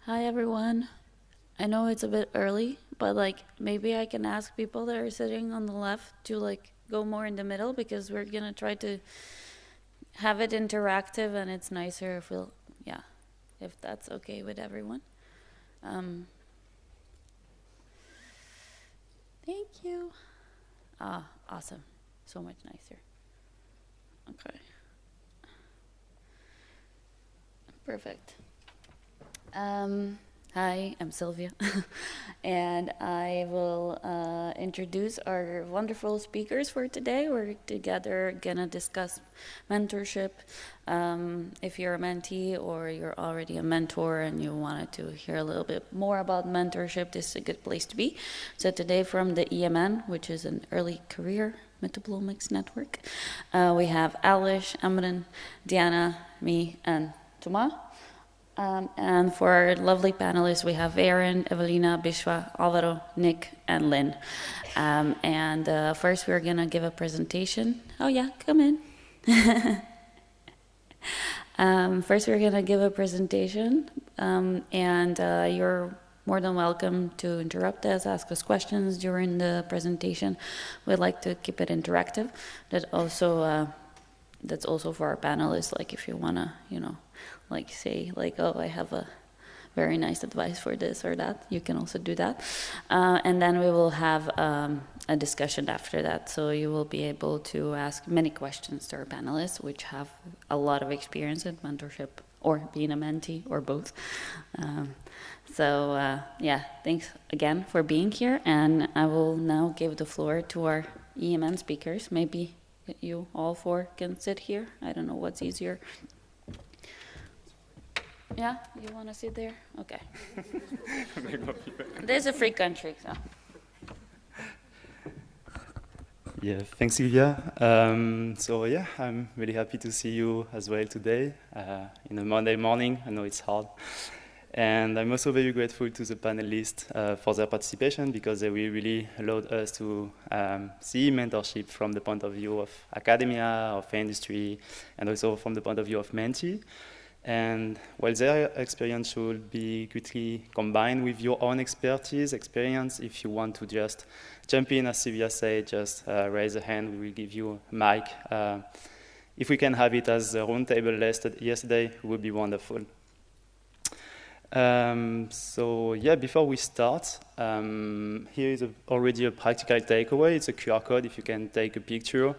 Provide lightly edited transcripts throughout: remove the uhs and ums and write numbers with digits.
Hi everyone. I know it's a bit early, but maybe I can ask people that are sitting on the left to go more in the middle, because we're gonna try to have it interactive, and it's nicer if if that's okay with everyone. Thank you. Awesome. So much nicer. Okay. Perfect. Hi, I'm Sylvia, and I will introduce our wonderful speakers for today. We're together gonna discuss mentorship. If you're a mentee or you're already a mentor and you wanted to hear a little bit more about mentorship, this is a good place to be. So today from the EMN, which is an early career metabolomics network, we have Aleš, Ambrin, Diana, me, and Tomas. And for our lovely panelists, we have Erin, Evelina, Biswa, Álvaro, Nick, and Lynn. First, we're going to give a presentation. Oh, yeah, come in. First, we're going to give a presentation, you're more than welcome to interrupt us, ask us questions during the presentation. We'd like to keep it interactive. That's also for our panelists, if you want to, say, oh, I have a very nice advice for this or that, you can also do that. And then we will have a discussion after that, so you will be able to ask many questions to our panelists, which have a lot of experience in mentorship or being a mentee or both. Thanks again for being here, and I will now give the floor to our EMN speakers. Maybe you all four can sit here. I don't know what's easier. Yeah, you want to sit there? Okay. There's a free country, so. Yeah, thanks, Sylvia. I'm really happy to see you as well today in a Monday morning. I know it's hard. And I'm also very grateful to the panelists for their participation, because they really allowed us to see mentorship from the point of view of academia, of industry, and also from the point of view of mentee. And while their experience should be quickly combined with your own experience, if you want to just jump in, as Sylvia said, just raise a hand, we will give you a mic. If we can have it as the roundtable listed yesterday, it would be wonderful. Before we start, here is already a practical takeaway. It's a QR code. If you can take a picture,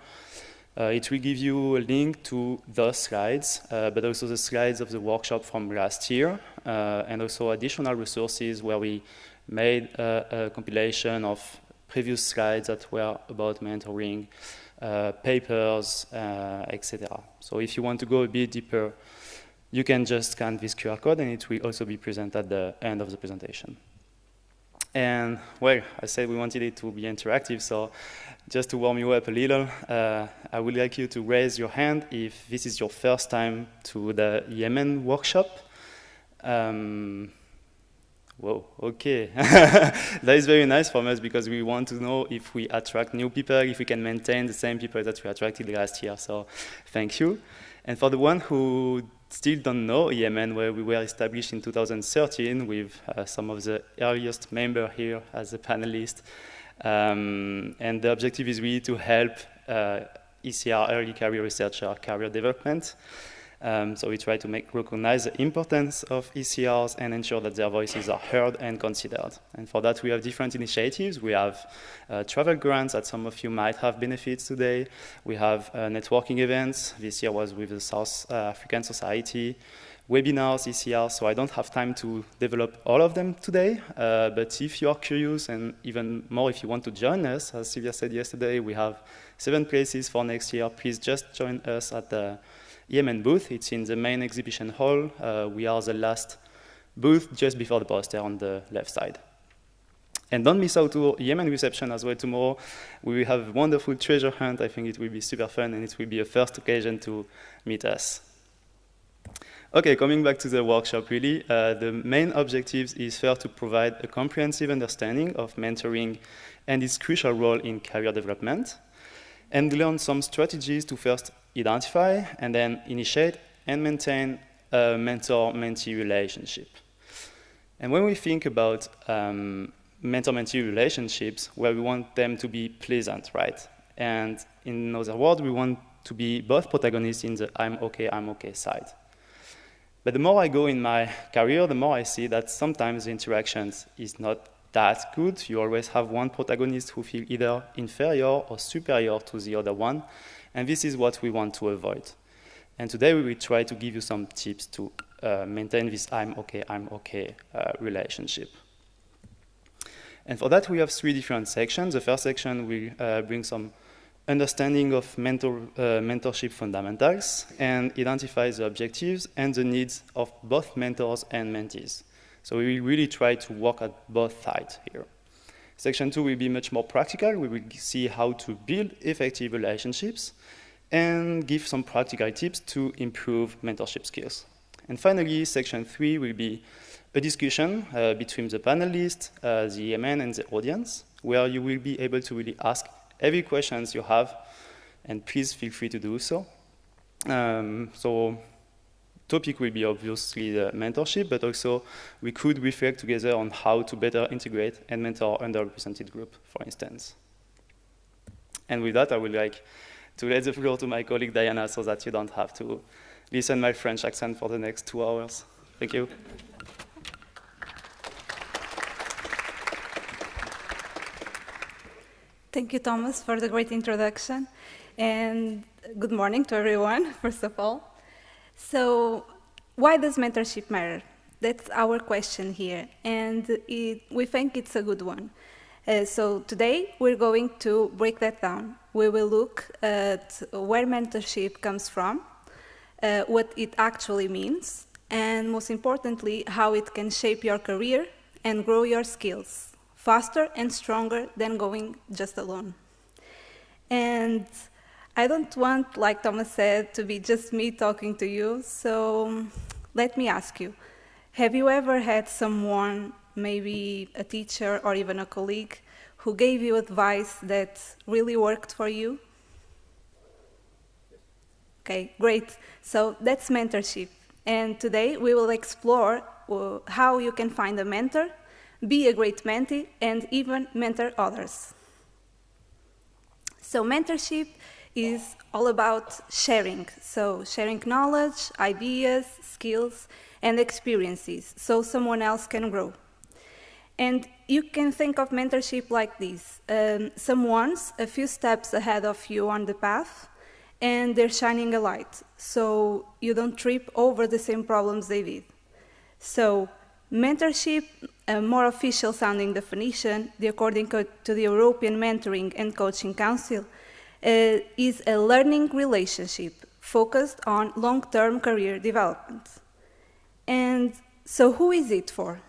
it will give you a link to those slides, but also the slides of the workshop from last year, and also additional resources where we made a compilation of previous slides that were about mentoring, papers, etc. So if you want to go a bit deeper, you can just scan this QR code, and it will also be present at the end of the presentation. And, well, I said we wanted it to be interactive, so just to warm you up a little, I would like you to raise your hand if this is your first time to the EMN workshop. Whoa, okay. That is very nice for us, because we want to know if we attract new people, if we can maintain the same people that we attracted last year, so thank you. And for the one who still don't know EMN, where we were established in 2013 with some of the earliest members here as a panelist. And the objective is really to help ECR, early career researcher, career development. So we try to recognize the importance of ECRs and ensure that their voices are heard and considered. And for that, we have different initiatives. We have travel grants that some of you might have benefits today. We have networking events. This year was with the South African Society. Webinars, ECRs, so I don't have time to develop all of them today. But if you are curious, and even more if you want to join us, as Sylvia said yesterday, we have 7 places for next year. Please just join us at the EMN booth. It's in the main exhibition hall. We are the last booth just before the poster on the left side. And don't miss out to EMN reception as well tomorrow. We will have a wonderful treasure hunt. I think it will be super fun, and it will be a first occasion to meet us. Okay, coming back to the workshop, really, the main objectives is first to provide a comprehensive understanding of mentoring and its crucial role in career development, and learn some strategies to first identify and then initiate and maintain a mentor-mentee relationship. And when we think about mentor-mentee relationships, where we want them to be pleasant, right? And in other words, we want to be both protagonists in the I'm okay side. But the more I go in my career, the more I see that sometimes the interactions is not that good. You always have one protagonist who feels either inferior or superior to the other one, and this is what we want to avoid. And today we will try to give you some tips to maintain this I'm okay relationship. And for that we have 3 different sections. The first section will bring some understanding of mentorship fundamentals and identify the objectives and the needs of both mentors and mentees. So we will really try to work at both sides here. Section 2 will be much more practical. We will see how to build effective relationships and give some practical tips to improve mentorship skills. And finally, section 3 will be a discussion between the panelists, the EMN, and the audience, where you will be able to really ask every questions you have, and please feel free to do so. So topic will be obviously the mentorship, but also we could reflect together on how to better integrate and mentor underrepresented group, for instance. And with that, I would like to let the floor to my colleague Diana so that you don't have to listen my French accent for the next 2 hours. Thank you. Thank you, Thomas, for the great introduction. And good morning to everyone, first of all. So, why does mentorship matter? That's our question here, and we think it's a good one. So today, we're going to break that down. We will look at where mentorship comes from, what it actually means, and most importantly, how it can shape your career and grow your skills faster and stronger than going just alone. And I don't want, like Thomas said, to be just me talking to you, so let me ask you, have you ever had someone, maybe a teacher or even a colleague, who gave you advice that really worked for you? Okay, great. So that's mentorship. And today we will explore how you can find a mentor, be a great mentee, and even mentor others. So mentorship is all about sharing. So sharing knowledge, ideas, skills, and experiences so someone else can grow. And you can think of mentorship like this. Someone's a few steps ahead of you on the path, and they're shining a light, so you don't trip over the same problems they did. So mentorship, a more official sounding definition, according to the European Mentoring and Coaching Council, is a learning relationship focused on long-term career development. And so who is it for?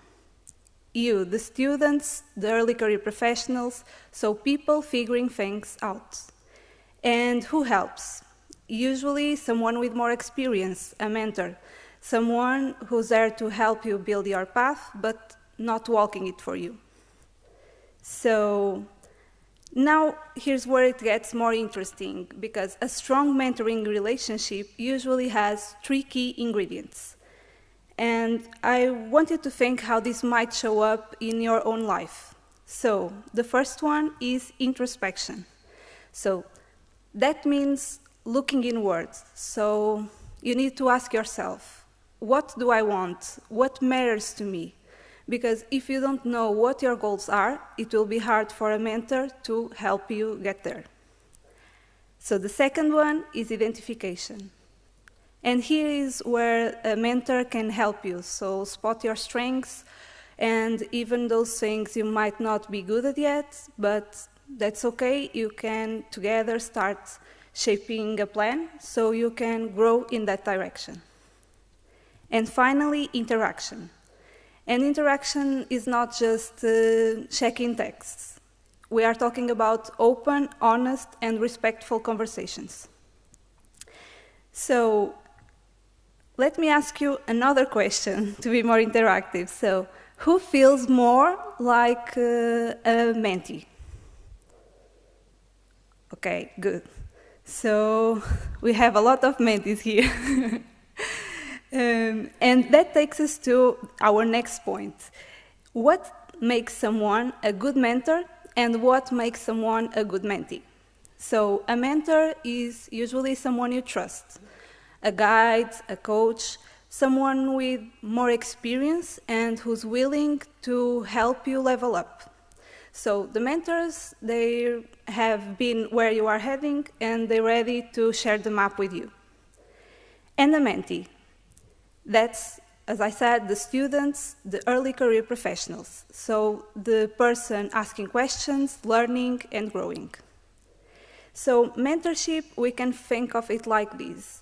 You, the students, the early career professionals, so people figuring things out. And who helps? Usually someone with more experience, a mentor, someone who's there to help you build your path, but not walking it for you. So now here's where it gets more interesting, because a strong mentoring relationship usually has 3 key ingredients. And I want you to think how this might show up in your own life. So the first one is introspection. So that means looking inward. So you need to ask yourself, what do I want? What matters to me? Because if you don't know what your goals are, it will be hard for a mentor to help you get there. So the second one is identification. And here is where a mentor can help you. So spot your strengths and even those things you might not be good at yet, but that's okay. You can together start shaping a plan so you can grow in that direction. And finally, interaction. And interaction is not just checking texts. We are talking about open, honest, and respectful conversations. So let me ask you another question to be more interactive. So who feels more like a mentee? Okay, good. So we have a lot of mentees here. And that takes us to our next point. What makes someone a good mentor and what makes someone a good mentee? So a mentor is usually someone you trust, a guide, a coach, someone with more experience and who's willing to help you level up. So the mentors, they have been where you are heading and they're ready to share the map with you. And the mentee, that's, as I said, the students, the early career professionals. So the person asking questions, learning and growing. So mentorship, we can think of it like this.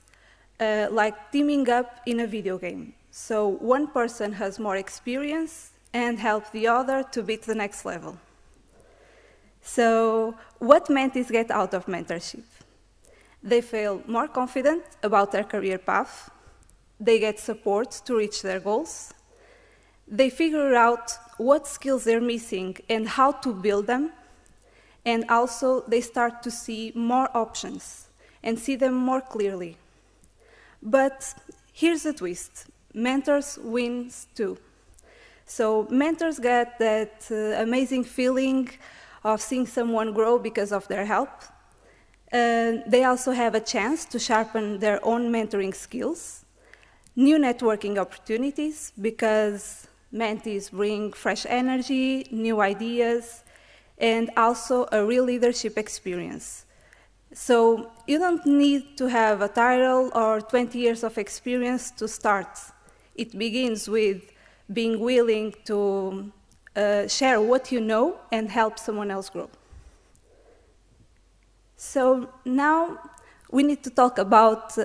Like teaming up in a video game. So one person has more experience and helps the other to beat the next level. So what mentees get out of mentorship? They feel more confident about their career path. They get support to reach their goals. They figure out what skills they're missing and how to build them. And also they start to see more options and see them more clearly. But here's the twist. Mentors win too. So mentors get that amazing feeling of seeing someone grow because of their help. They also have a chance to sharpen their own mentoring skills, new networking opportunities because mentees bring fresh energy, new ideas, and also a real leadership experience. So you don't need to have a title or 20 years of experience to start. It begins with being willing to share what you know and help someone else grow. So now we need to talk about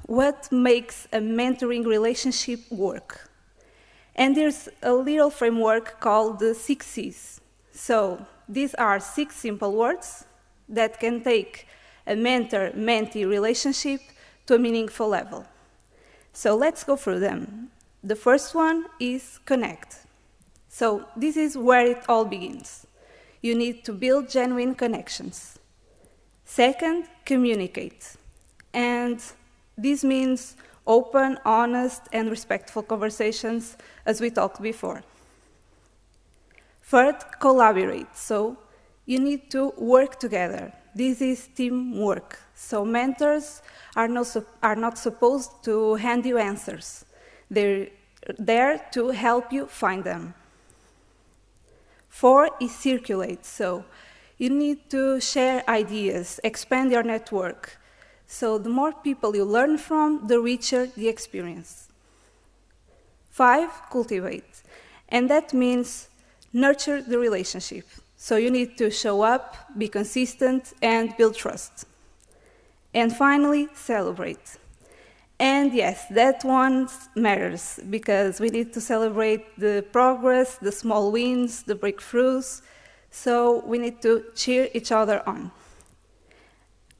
what makes a mentoring relationship work. And there's a little framework called the 6 C's. So these are 6 simple words that can take a mentor-mentee relationship to a meaningful level. So let's go through them. The first one is connect. So this is where it all begins. You need to build genuine connections. Second, communicate. And this means open, honest, and respectful conversations, as we talked before. Third, collaborate. So you need to work together. This is teamwork. So mentors are not supposed to hand you answers. They're there to help you find them. 4 is circulate. So you need to share ideas, expand your network. So the more people you learn from, the richer the experience. 5, cultivate. And that means nurture the relationship. So you need to show up, be consistent, and build trust. And finally, celebrate. And yes, that one matters, because we need to celebrate the progress, the small wins, the breakthroughs. So we need to cheer each other on.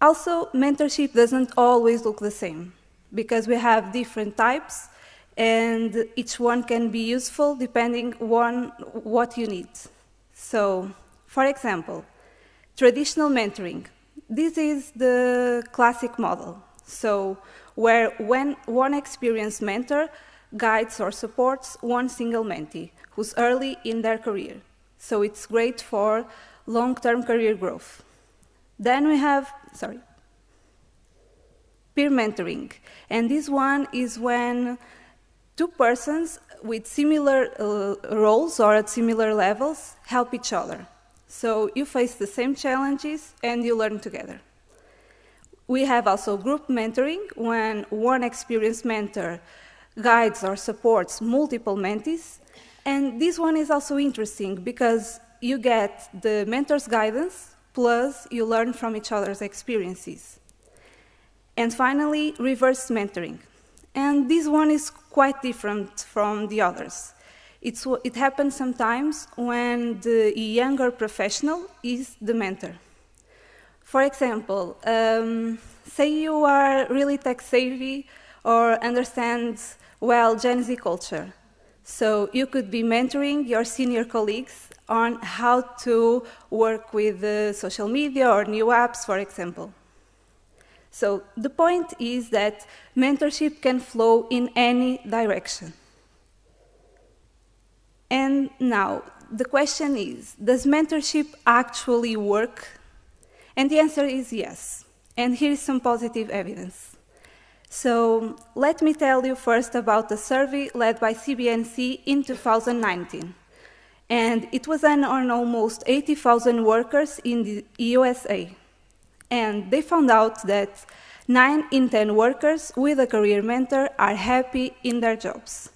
Also, mentorship doesn't always look the same, because we have different types, and each one can be useful depending on what you need. So, for example, traditional mentoring. This is the classic model. So, where when one experienced mentor guides or supports one single mentee who's early in their career. So it's great for long-term career growth. Then we have, peer mentoring. And this one is when 2 persons with similar roles or at similar levels help each other. So you face the same challenges and you learn together. We have also group mentoring, when one experienced mentor guides or supports multiple mentees. And this one is also interesting because you get the mentor's guidance, plus you learn from each other's experiences. And finally, reverse mentoring. And this one is quite different from the others. It happens sometimes when the younger professional is the mentor. For example, say you are really tech-savvy or understand well Gen Z culture. So you could be mentoring your senior colleagues on how to work with social media or new apps, for example. So the point is that mentorship can flow in any direction. And now, the question is, does mentorship actually work? And the answer is yes. And here is some positive evidence. So let me tell you first about a survey led by CBNC in 2019. And it was done on almost 80,000 workers in the USA. And they found out that 9 in 10 workers with a career mentor are happy in their jobs.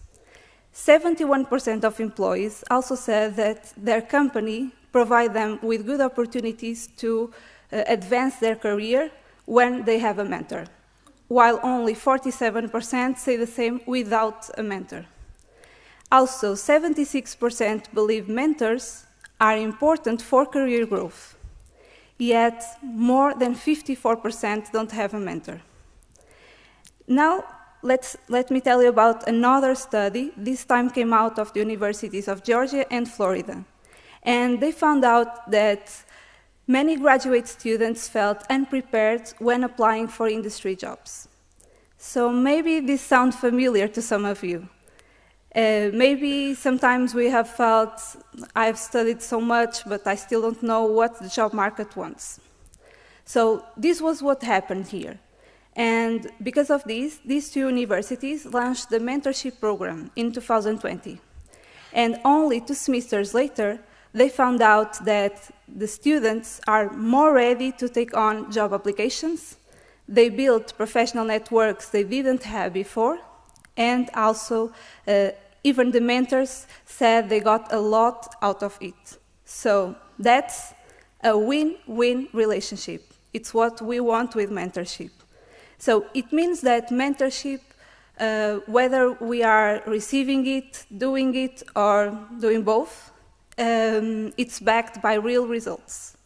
71% of employees also said that their company provides them with good opportunities to advance their career when they have a mentor, while only 47% say the same without a mentor. Also, 76% believe mentors are important for career growth, yet more than 54% don't have a mentor. Now, let me tell you about another study. This time came out of the universities of Georgia and Florida. And they found out that many graduate students felt unprepared when applying for industry jobs. So maybe this sounds familiar to some of you. Maybe sometimes we have felt, I've studied so much, but I still don't know what the job market wants. So this was what happened here. And because of this, these 2 universities launched the mentorship program in 2020. And only 2 semesters later, they found out that the students are more ready to take on job applications. They built professional networks they didn't have before. And also, even the mentors said they got a lot out of it. So that's a win-win relationship. It's what we want with mentorship. So it means that mentorship, whether we are receiving it, or doing both, it's backed by real results.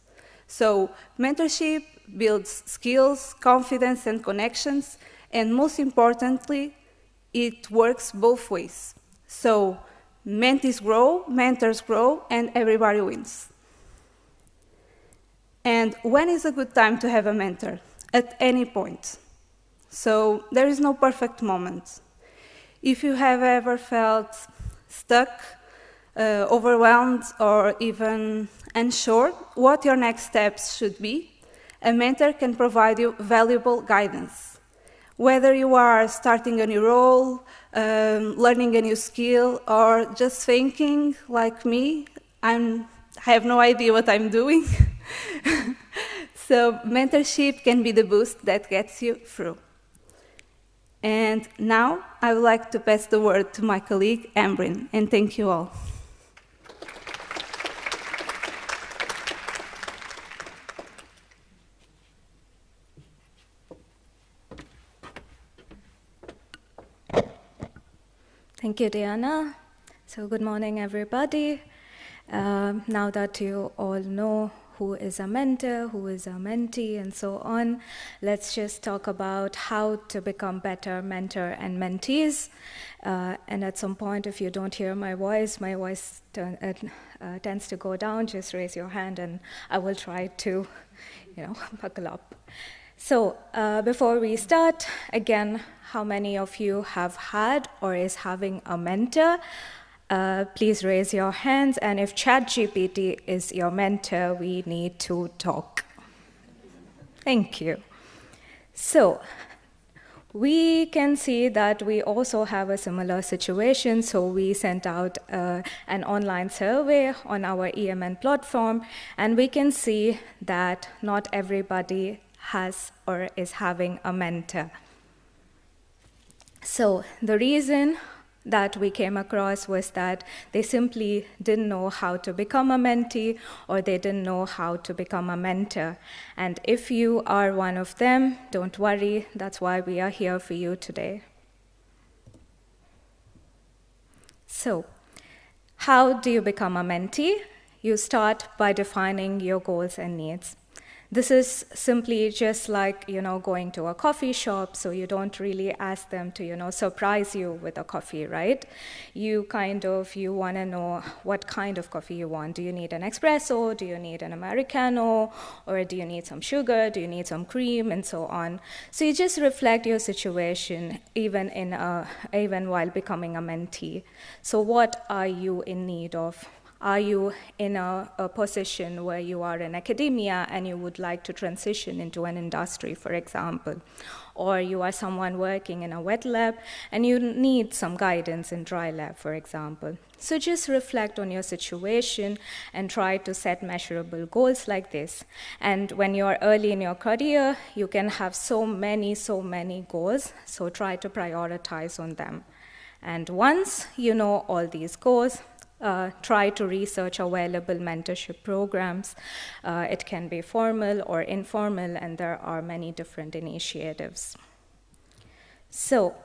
So mentorship builds skills, confidence, and connections, and most importantly, it works both ways. So mentees grow, mentors grow, and everybody wins. And when is a good time to have a mentor? At any point. So there is no perfect moment. If you have ever felt stuck, overwhelmed, or even unsure what your next steps should be, a mentor can provide you valuable guidance. Whether you are starting a new role, learning a new skill, or just thinking, like me, I have no idea what I'm doing. So mentorship can be the boost that gets you through. And now I would like to pass the word to my colleague, Ambrin, and thank you all. Thank you, Diana. So good morning, everybody. Now that you all know who is a mentor, who is a mentee, and so on, let's just talk about how to become better mentor and mentees. And at some point, if you don't hear my voice tends to go down, just raise your hand and I will try to, buckle up. So before we start, again, how many of you have had or is having a mentor? Please raise your hands, and if ChatGPT is your mentor, we need to talk. Thank you. So we can see that we also have a similar situation, so we sent out an online survey on our EMN platform, and we can see that not everybody has or is having a mentor. So the reason that we came across was that they simply didn't know how to become a mentee, or they didn't know how to become a mentor. And if you are one of them, don't worry, that's why we are here for you today. So, how do you become a mentee? You start by defining your goals and needs. This is simply just like, going to a coffee shop, so you don't really ask them to, surprise you with a coffee, right? You want to know what kind of coffee you want. Do you need an espresso? Do you need an Americano? Or do you need some sugar? Do you need some cream? And so on. So you just reflect your situation even while becoming a mentee. So what are you in need of? Are you in a position where you are in academia and you would like to transition into an industry, for example? Or you are someone working in a wet lab and you need some guidance in dry lab, for example. So just reflect on your situation and try to set measurable goals like this. And when you're early in your career, you can have so many goals, so try to prioritize on them. And once you know all these goals, try to research available mentorship programs. It can be formal or informal, and there are many different initiatives. So,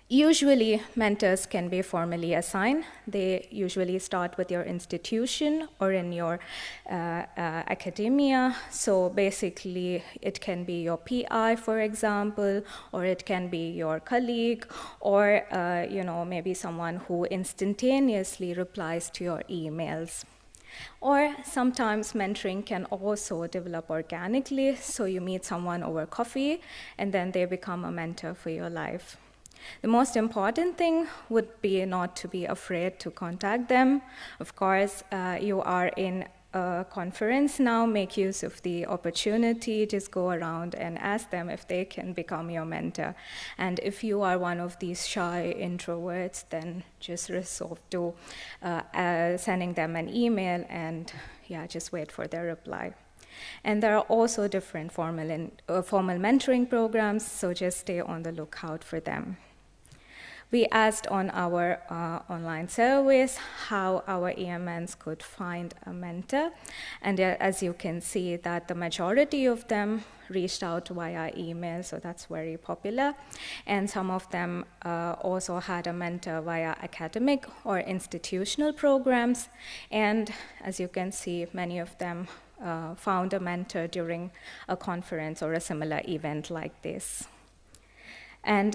usually, mentors can be formally assigned. They usually start with your institution or in your academia. So basically, it can be your PI, for example, or it can be your colleague, or maybe someone who instantaneously replies to your emails. Or sometimes mentoring can also develop organically. So you meet someone over coffee, and then they become a mentor for your life. The most important thing would be not to be afraid to contact them. Of course, you are in a conference now, make use of the opportunity, just go around and ask them if they can become your mentor. And if you are one of these shy introverts, then just resort to sending them an email and just wait for their reply. And there are also different formal mentoring programs, so just stay on the lookout for them. We asked on our online surveys how our EMNs could find a mentor. And as you can see, that the majority of them reached out via email, so that's very popular. And some of them also had a mentor via academic or institutional programs. And as you can see, many of them found a mentor during a conference or a similar event like this. And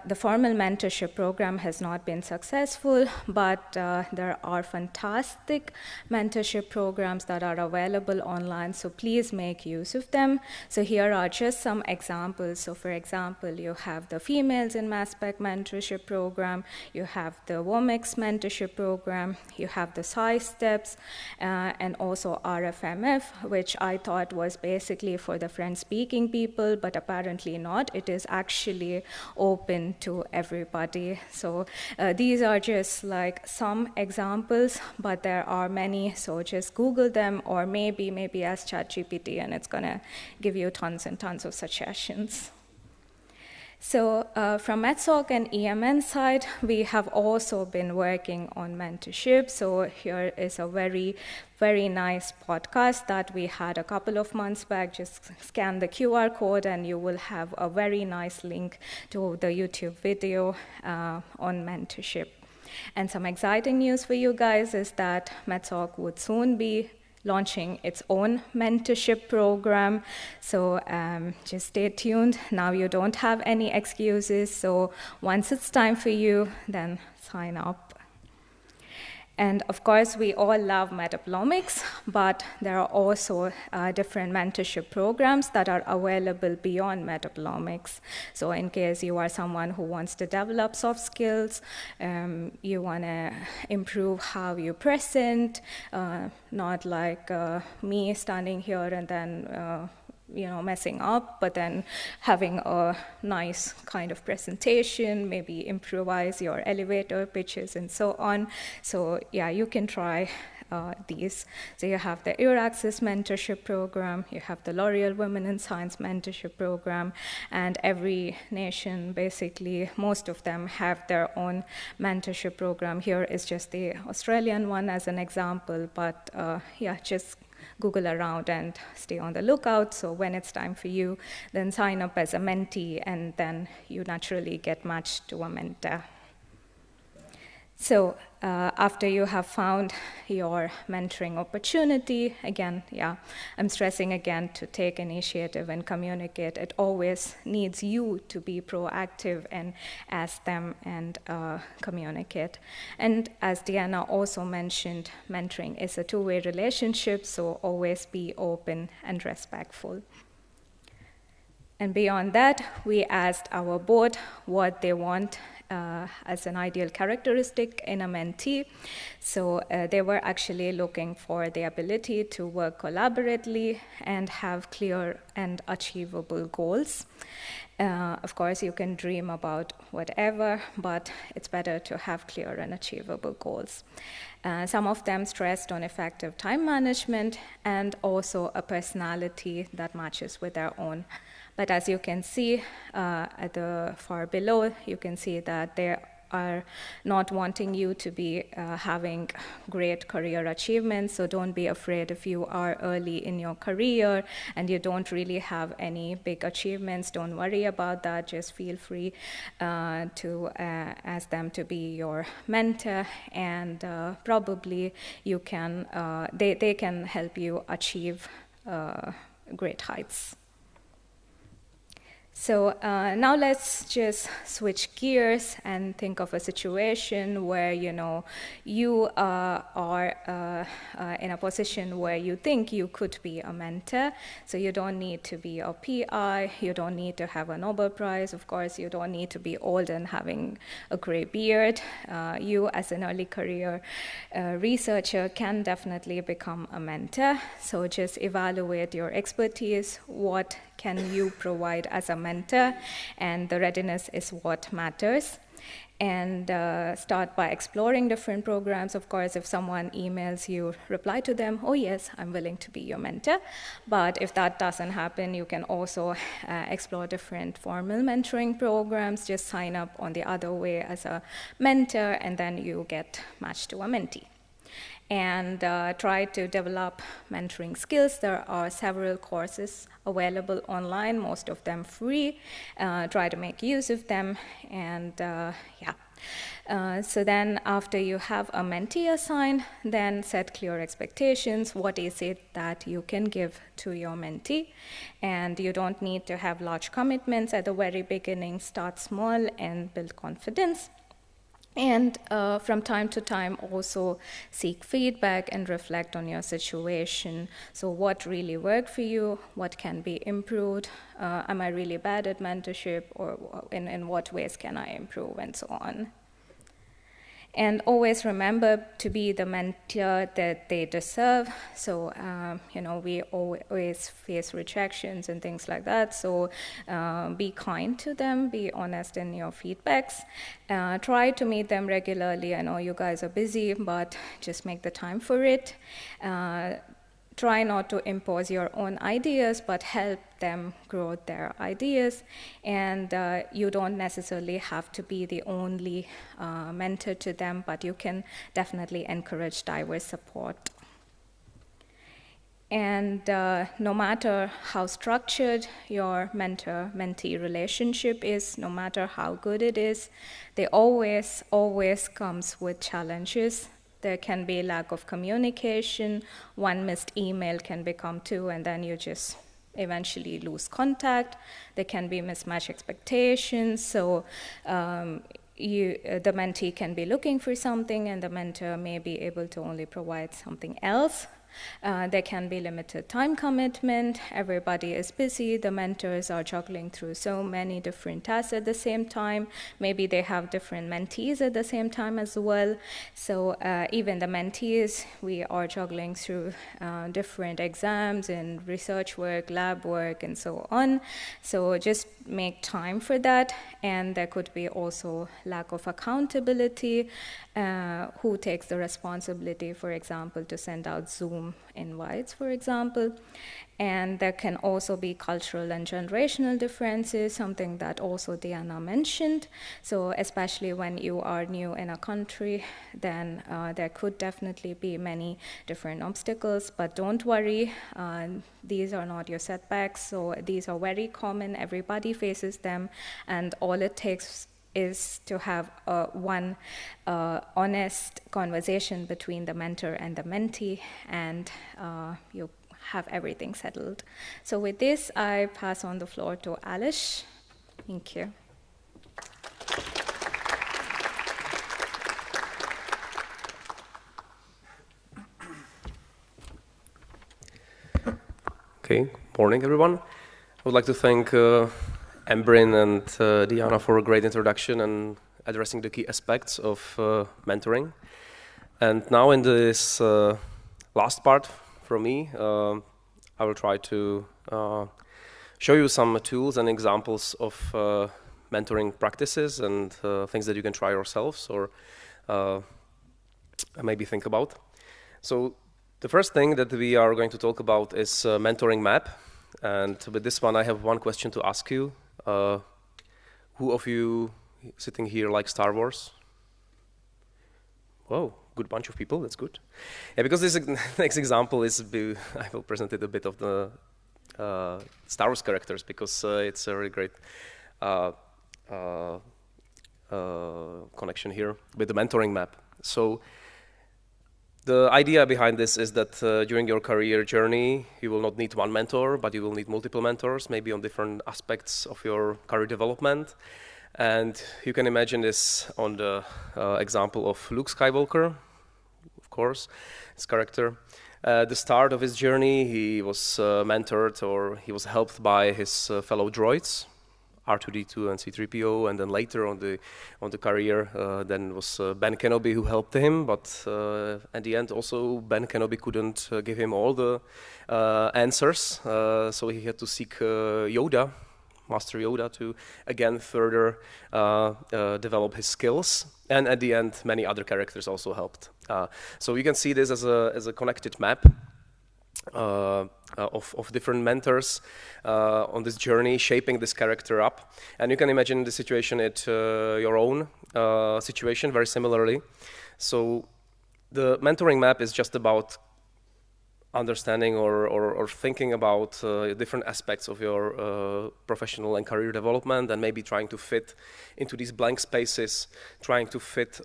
the formal mentorship program has not been successful, but there are fantastic mentorship programs that are available online, so please make use of them. So here are just some examples. So for example, you have the Females in Mass Spec mentorship program, you have the WOMEX mentorship program, you have the SAI steps, and also RFMF, which I thought was basically for the French-speaking people, but apparently not. It is actually open to everybody. So these are just like some examples, but there are many, so just Google them, or maybe ask ChatGPT and it's gonna give you tons and tons of suggestions. So from MedSoc and EMN side, we have also been working on mentorship. So here is a very nice podcast that we had a couple of months back. Just scan the QR code and you will have a very nice link to the YouTube video on mentorship. And some exciting news for you guys is that MedSoc would soon be launching its own mentorship program. So just stay tuned. Now you don't have any excuses. So once it's time for you, then sign up. And of course, we all love metabolomics, but there are also different mentorship programs that are available beyond metabolomics. So in case you are someone who wants to develop soft skills, you want to improve how you present, not like me standing here and then messing up, but then having a nice kind of presentation, maybe improvise your elevator pitches and so on. So yeah, you can try these. So you have the ERAXIS mentorship program, you have the L'Oreal Women in Science mentorship program, and every nation, basically, most of them have their own mentorship program. Here is just the Australian one as an example, but just Google around and stay on the lookout. So when it's time for you, then sign up as a mentee, and then you naturally get matched to a mentor. So after you have found your mentoring opportunity, again, I'm stressing again to take initiative and communicate. It always needs you to be proactive and ask them and communicate. And as Diana also mentioned, mentoring is a two-way relationship, so always be open and respectful. And beyond that, we asked our board what they want as an ideal characteristic in a mentee. So they were actually looking for the ability to work collaboratively and have clear and achievable goals. Of course, you can dream about whatever, but it's better to have clear and achievable goals. Some of them stressed on effective time management and also a personality that matches with their own. But as you can see at the far below, you can see that they are not wanting you to be having great career achievements. So don't be afraid if you are early in your career and you don't really have any big achievements. Don't worry about that. Just feel free to ask them to be your mentor, and probably you can. They can help you achieve great heights. So now let's just switch gears and think of a situation where you are in a position where you think you could be a mentor. So you don't need to be a PI, you don't need to have a Nobel Prize, of course, you don't need to be old and having a gray beard. You as an early career researcher can definitely become a mentor. So just evaluate your expertise, what can you provide as a mentor, and the readiness is what matters. And start by exploring different programs. Of course, if someone emails you, reply to them, oh yes, I'm willing to be your mentor. But if that doesn't happen, you can also explore different formal mentoring programs. Just sign up on the other way as a mentor, and then you get matched to a mentee. And try to develop mentoring skills. There are several courses available online, most of them free. Try to make use of them, and so then after you have a mentee assigned, then set clear expectations. What is it that you can give to your mentee? And you don't need to have large commitments at the very beginning. Start small and build confidence. And from time to time also seek feedback and reflect on your situation. So what really worked for you? What can be improved? Am I really bad at mentorship? Or in what ways can I improve? And so on. And always remember to be the mentor that they deserve. So, we always face rejections and things like that. So be kind to them, be honest in your feedbacks. Try to meet them regularly. I know you guys are busy, but just make the time for it. Try not to impose your own ideas, but help them grow their ideas. And you don't necessarily have to be the only mentor to them, but you can definitely encourage diverse support. And no matter how structured your mentor-mentee relationship is, no matter how good it is, they always comes with challenges. There can be lack of communication. One missed email can become two, and then you just eventually lose contact. There can be mismatched expectations. So the mentee can be looking for something, and the mentor may be able to only provide something else. There can be limited time commitment. Everybody is busy. The mentors are juggling through so many different tasks at the same time. Maybe they have different mentees at the same time as well. So even the mentees, we are juggling through different exams and research work, lab work, and so on. So just make time for that. And there could be also lack of accountability. Who takes the responsibility, for example, to send out Zoom invites, for example. And there can also be cultural and generational differences, something that also Diana mentioned. So especially when you are new in a country, then there could definitely be many different obstacles, but don't worry, these are not your setbacks. So these are very common, everybody faces them, and all it takes is to have one honest conversation between the mentor and the mentee, and you have everything settled. So with this, I pass on the floor to Aleš. Thank you. Okay, morning everyone. I would like to thank Ambrin and Diana for a great introduction and addressing the key aspects of mentoring. And now in this last part from me, I will try to show you some tools and examples of mentoring practices and things that you can try yourselves or maybe think about. So the first thing that we are going to talk about is mentoring map. And with this one, I have one question to ask you. Who of you sitting here like Star Wars? Whoa, good bunch of people, that's good. Yeah, because this next example is, I will present it a bit of the Star Wars characters, because it's a really great connection here with the mentoring map. So the idea behind this is that during your career journey, you will not need one mentor, but you will need multiple mentors, maybe on different aspects of your career development. And you can imagine this on the example of Luke Skywalker, of course, his character. At the start of his journey, he was mentored, or he was helped by his fellow droids, R2-D2 and C-3PO, and then later on the career, then was Ben Kenobi who helped him, but at the end also Ben Kenobi couldn't give him all the answers, so he had to seek Yoda, Master Yoda, to again further develop his skills, and at the end many other characters also helped. So you can see this as a connected map of different mentors on this journey, shaping this character up. And you can imagine the situation at your own situation very similarly. So the mentoring map is just about understanding or thinking about different aspects of your professional and career development, and maybe trying to fit into these blank spaces, trying to fit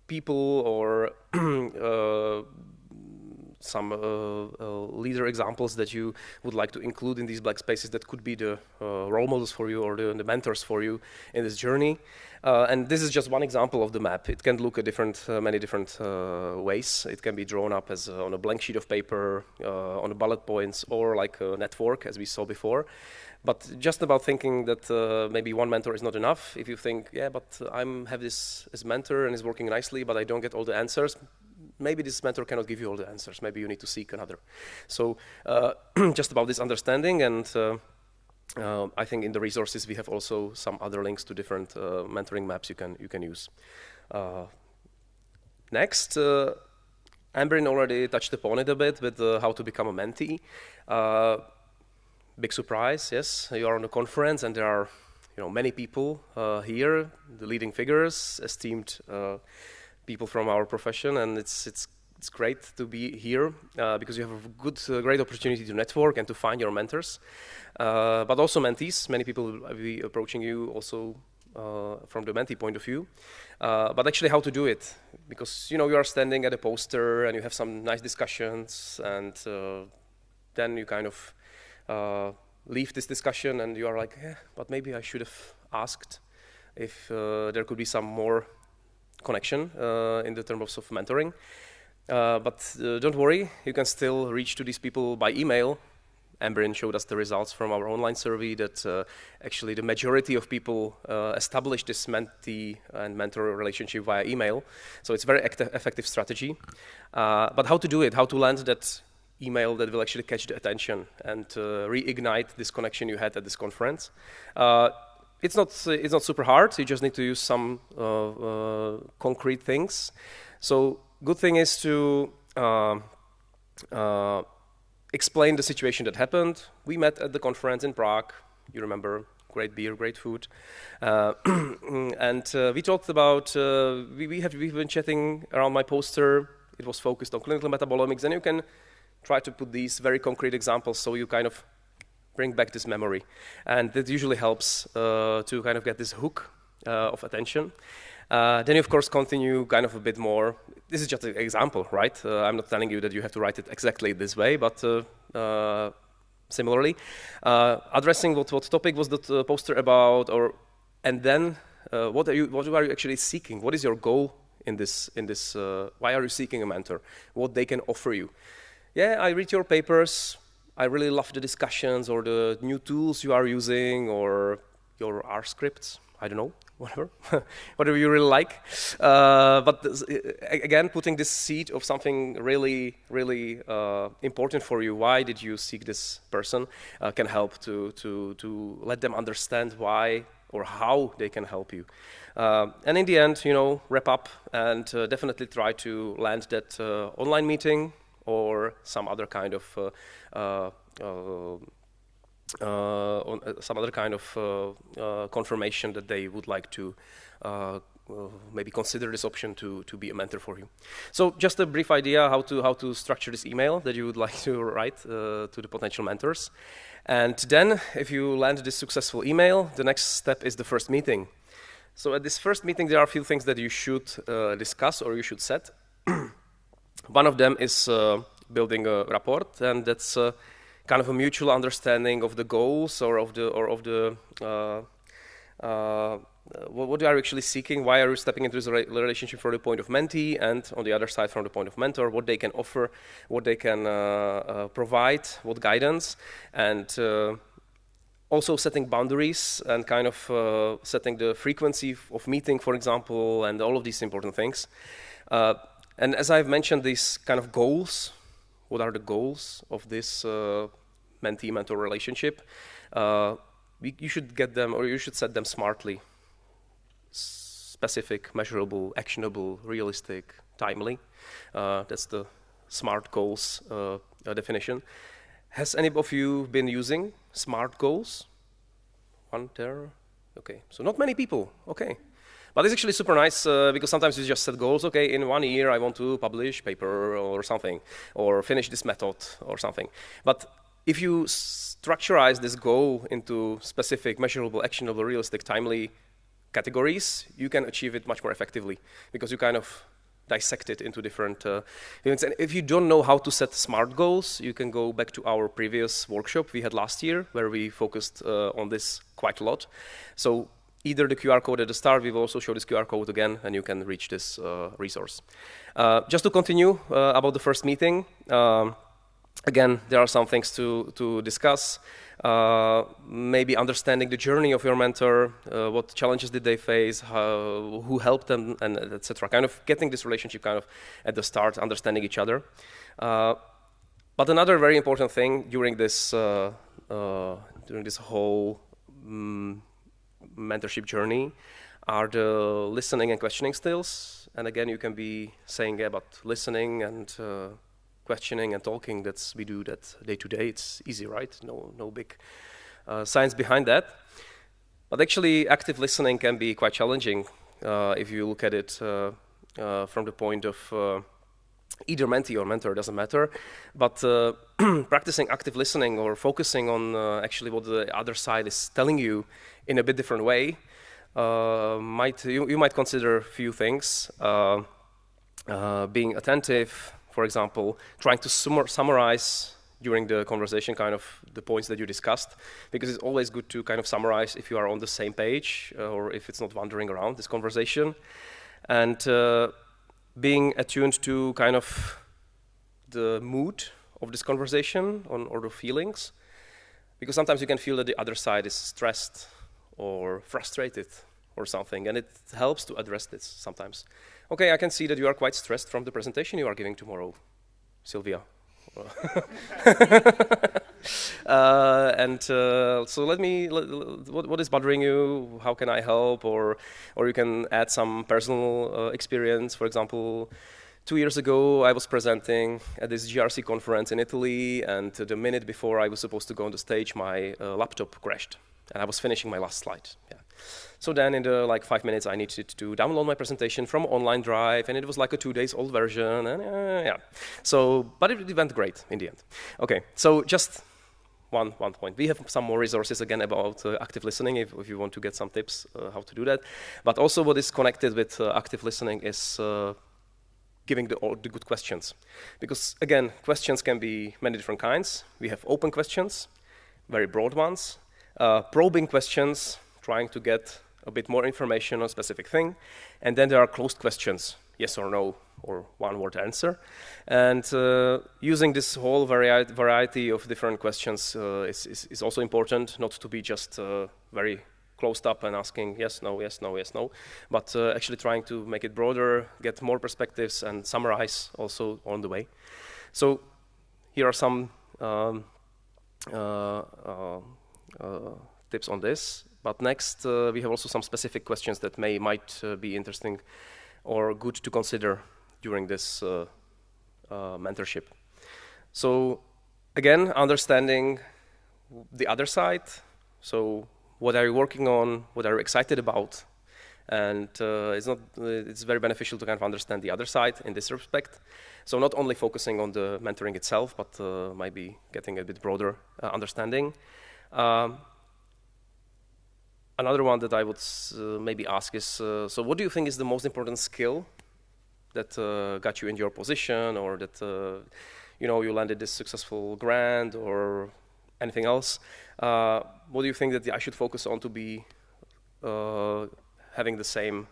people or some leader examples that you would like to include in these black spaces that could be the role models for you or the mentors for you in this journey. And this is just one example of the map. It can look at many different ways. It can be drawn up as on a blank sheet of paper, on the bullet points, or like a network, as we saw before. But just about thinking that maybe one mentor is not enough. If you think, yeah, but I have this mentor and is working nicely, but I don't get all the answers, maybe this mentor cannot give you all the answers. Maybe you need to seek another. So just about this understanding, and I think in the resources we have also some other links to different mentoring maps you can use. Next, Ambrin already touched upon it a bit with how to become a mentee. Big surprise, yes, you are on a conference and there are many people here, the leading figures, esteemed people from our profession, and it's great to be here because you have a great opportunity to network and to find your mentors, but also mentees. Many people will be approaching you also from the mentee point of view, but actually how to do it, because you are standing at a poster and you have some nice discussions, and then you kind of leave this discussion and you are like, but maybe I should have asked if there could be some more connection in the terms of mentoring. But don't worry, you can still reach to these people by email. Ambrin showed us the results from our online survey that actually the majority of people establish this mentee and mentor relationship via email. So it's a very effective strategy. But how to do it, how to land that email that will actually catch the attention and reignite this connection you had at this conference. It's not super hard. You just need to use some concrete things. So good thing is to explain the situation that happened. We met at the conference in Prague. You remember, great beer, great food, and we talked about. We've been chatting around my poster. It was focused on clinical metabolomics, and you can try to put these very concrete examples so you kind of bring back this memory. And that usually helps to kind of get this hook of attention. Then you, of course, continue kind of a bit more. This is just an example, right? I'm not telling you that you have to write it exactly this way, but similarly. Addressing what topic was the poster about, and then what are you actually seeking? What is your goal in this? Why are you seeking a mentor? What they can offer you? Yeah, I read your papers. I really love the discussions or the new tools you are using or your R scripts. I don't know, whatever, whatever you really like. But again, putting this seed of something really, really important for you. Why did you seek this person? Can help to let them understand why or how they can help you. And in the end, wrap up and definitely try to land that online meeting or some other kind of confirmation that they would like to maybe consider this option to be a mentor for you. So just a brief idea how to structure this email that you would like to write to the potential mentors. And then if you land this successful email, the next step is the first meeting. So at this first meeting, there are a few things that you should discuss or you should set. One of them is building a rapport, and that's kind of a mutual understanding of the goals or of the what are you actually seeking? Why are you stepping into this relationship from the point of mentee, and on the other side from the point of mentor? What they can offer, what they can provide, what guidance, and also setting boundaries and kind of setting the frequency of meeting, for example, and all of these important things. And as I've mentioned, these kind of goals. What are the goals of this mentee-mentor relationship? You should get them, or you should set them smartly. Specific, measurable, actionable, realistic, timely. That's the SMART goals definition. Has any of you been using SMART goals? One there? Okay, so not many people, okay. But it's actually super nice because sometimes you just set goals. Okay, in 1 year I want to publish paper or something, or finish this method or something. But if you structurize this goal into specific, measurable, actionable, realistic, timely categories, you can achieve it much more effectively because you kind of dissect it into different events. And if you don't know how to set SMART goals, you can go back to our previous workshop we had last year where we focused on this quite a lot. So either the QR code at the start, we will also show this QR code again, and you can reach this resource. Just to continue about the first meeting, again, there are some things to discuss. Maybe understanding the journey of your mentor, what challenges did they face, who helped them, and etc. Kind of getting this relationship kind of at the start, understanding each other. But another very important thing during this whole mentorship journey are the listening and questioning skills. And again, you can be saying about listening and questioning and talking. We do that day to day. It's easy, right? No big science behind that. But actually, active listening can be quite challenging if you look at it from the point of either mentee or mentor, doesn't matter. But practicing active listening or focusing on actually what the other side is telling you in a bit different way, you might consider a few things. Being attentive, for example, trying to summarize during the conversation kind of the points that you discussed, because it's always good to kind of summarize if you are on the same page or if it's not wandering around this conversation. And being attuned to kind of the mood of this conversation or the feelings, because sometimes you can feel that the other side is stressed or frustrated or something, and it helps to address this sometimes. Okay, I can see that you are quite stressed from the presentation you are giving tomorrow, Sylvia. So what is bothering you? How can I help? Or you can add some personal experience. For example, 2 years ago, I was presenting at this GRC conference in Italy, and the minute before I was supposed to go on the stage, my laptop crashed, and I was finishing my last slide. Yeah. So then in the 5 minutes, I needed to download my presentation from online drive, and it was like a 2 days old version, and yeah. So, but it went great in the end. Okay, so just one point. We have some more resources again about active listening if you want to get some tips how to do that. But also what is connected with active listening is giving the good questions. Because again, questions can be many different kinds. We have open questions, very broad ones, probing questions, trying to get a bit more information on a specific thing. And then there are closed questions, yes or no, or one-word answer. And using this whole variety of different questions is also important, not to be just very closed up and asking yes, no, yes, no, yes, no, but actually trying to make it broader, get more perspectives, and summarize also on the way. So here are some tips on this. But next, we have also some specific questions that might be interesting or good to consider during this mentorship. So again, understanding the other side. So what are you working on? What are you excited about? And it's very beneficial to kind of understand the other side in this respect. So not only focusing on the mentoring itself, but maybe getting a bit broader understanding. Another one that I would maybe ask is, so what do you think is the most important skill that got you in your position, or that you landed this successful grant, or anything else? What do you think that I should focus on to be having the same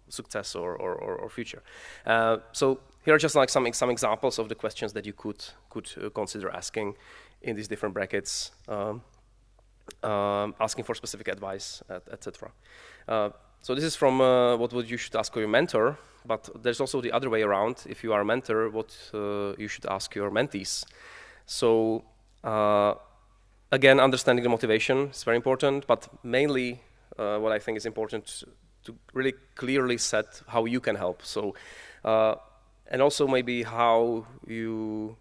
success or future? So here are just like some examples of the questions that you could consider asking in these different brackets. Asking for specific advice, etc. So this is from what you should ask your mentor, but there's also the other way around. If you are a mentor, what you should ask your mentees. So again, understanding the motivation is very important, but mainly what I think is important to really clearly set how you can help. So and also maybe how you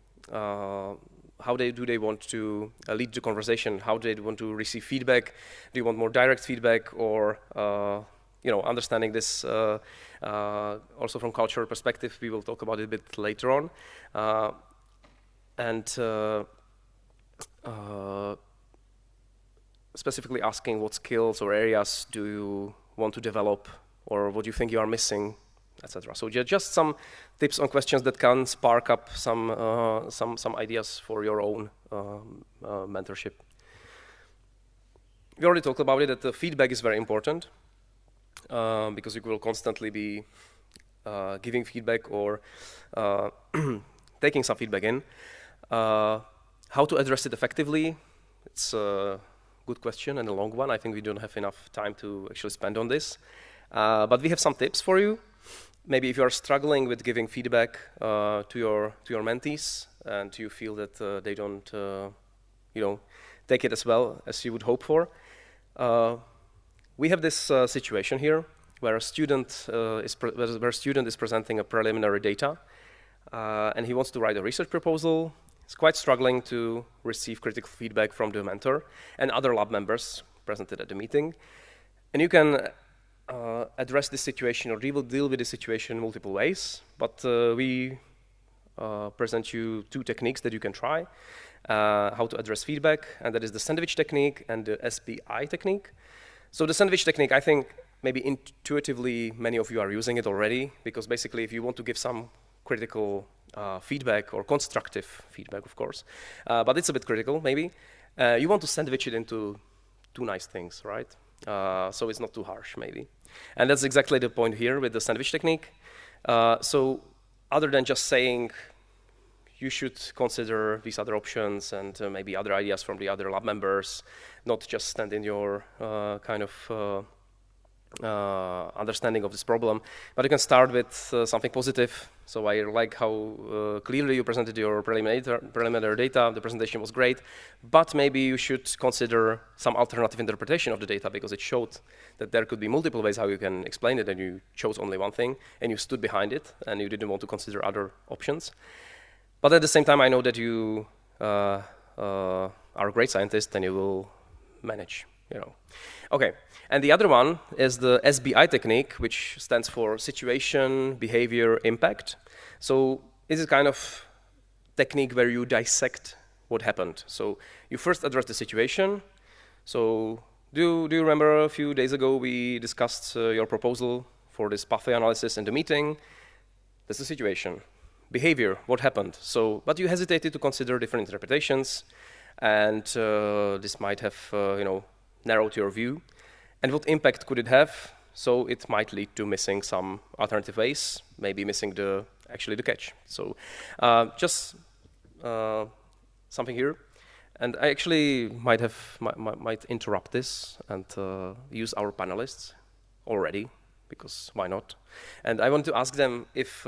how do they want to lead the conversation? How do they want to receive feedback? Do you want more direct feedback, or understanding this also from cultural perspective? We will talk about it a bit later on, and specifically asking what skills or areas do you want to develop, or what do you think you are missing, etc. So just some tips on questions that can spark up some ideas for your own mentorship. We already talked about it, that the feedback is very important because you will constantly be giving feedback or taking some feedback in. How to address it effectively? It's a good question and a long one. I think we don't have enough time to actually spend on this. But we have some tips for you. Maybe if you are struggling with giving feedback to your mentees, and you feel that they don't, take it as well as you would hope for, we have this situation here where a student is presenting a preliminary data, and he wants to write a research proposal. He's quite struggling to receive critical feedback from the mentor and other lab members presented at the meeting, and you can address this situation, or deal with this situation in multiple ways, but we present you two techniques that you can try how to address feedback, and that is the sandwich technique and the SBI technique. So the sandwich technique, I think maybe intuitively many of you are using it already, because basically if you want to give some critical feedback, or constructive feedback, of course, but it's a bit critical maybe, you want to sandwich it into two nice things, right? So it's not too harsh, maybe. And that's exactly the point here with the sandwich technique. So other than just saying you should consider these other options and maybe other ideas from the other lab members, not just stand in your kind of understanding of this problem, but you can start with something positive. So I like how clearly you presented your preliminary data. The presentation was great, but maybe you should consider some alternative interpretation of the data, because it showed that there could be multiple ways how you can explain it, and you chose only one thing, and you stood behind it, and you didn't want to consider other options. But at the same time, I know that you are a great scientist, and you will manage. Okay, and the other one is the SBI technique, which stands for situation, behavior, impact. So this is kind of technique where you dissect what happened. So you first address the situation. So do you remember a few days ago we discussed your proposal for this pathway analysis in the meeting? That's the situation. Behavior, what happened? So, but you hesitated to consider different interpretations, and this might have narrowed your view. And what impact could it have? So it might lead to missing some alternative ways, maybe missing actually the catch. So just something here. And I actually might interrupt this and use our panelists already, because why not? And I want to ask them if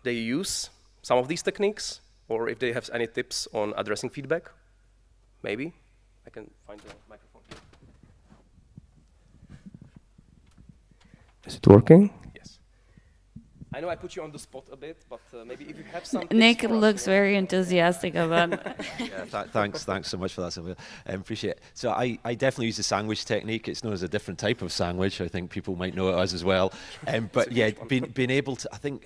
they use some of these techniques, or if they have any tips on addressing feedback. Maybe I can find the microphone here. Is it working? Yes. I know I put you on the spot a bit, but maybe if you have some. Nick looks very enthusiastic about it. Yeah, thanks so much for that, Sylvia. Appreciate it. So I definitely use the sandwich technique. It's known as a different type of sandwich. I think people might know it as well. But yeah, being able to, I think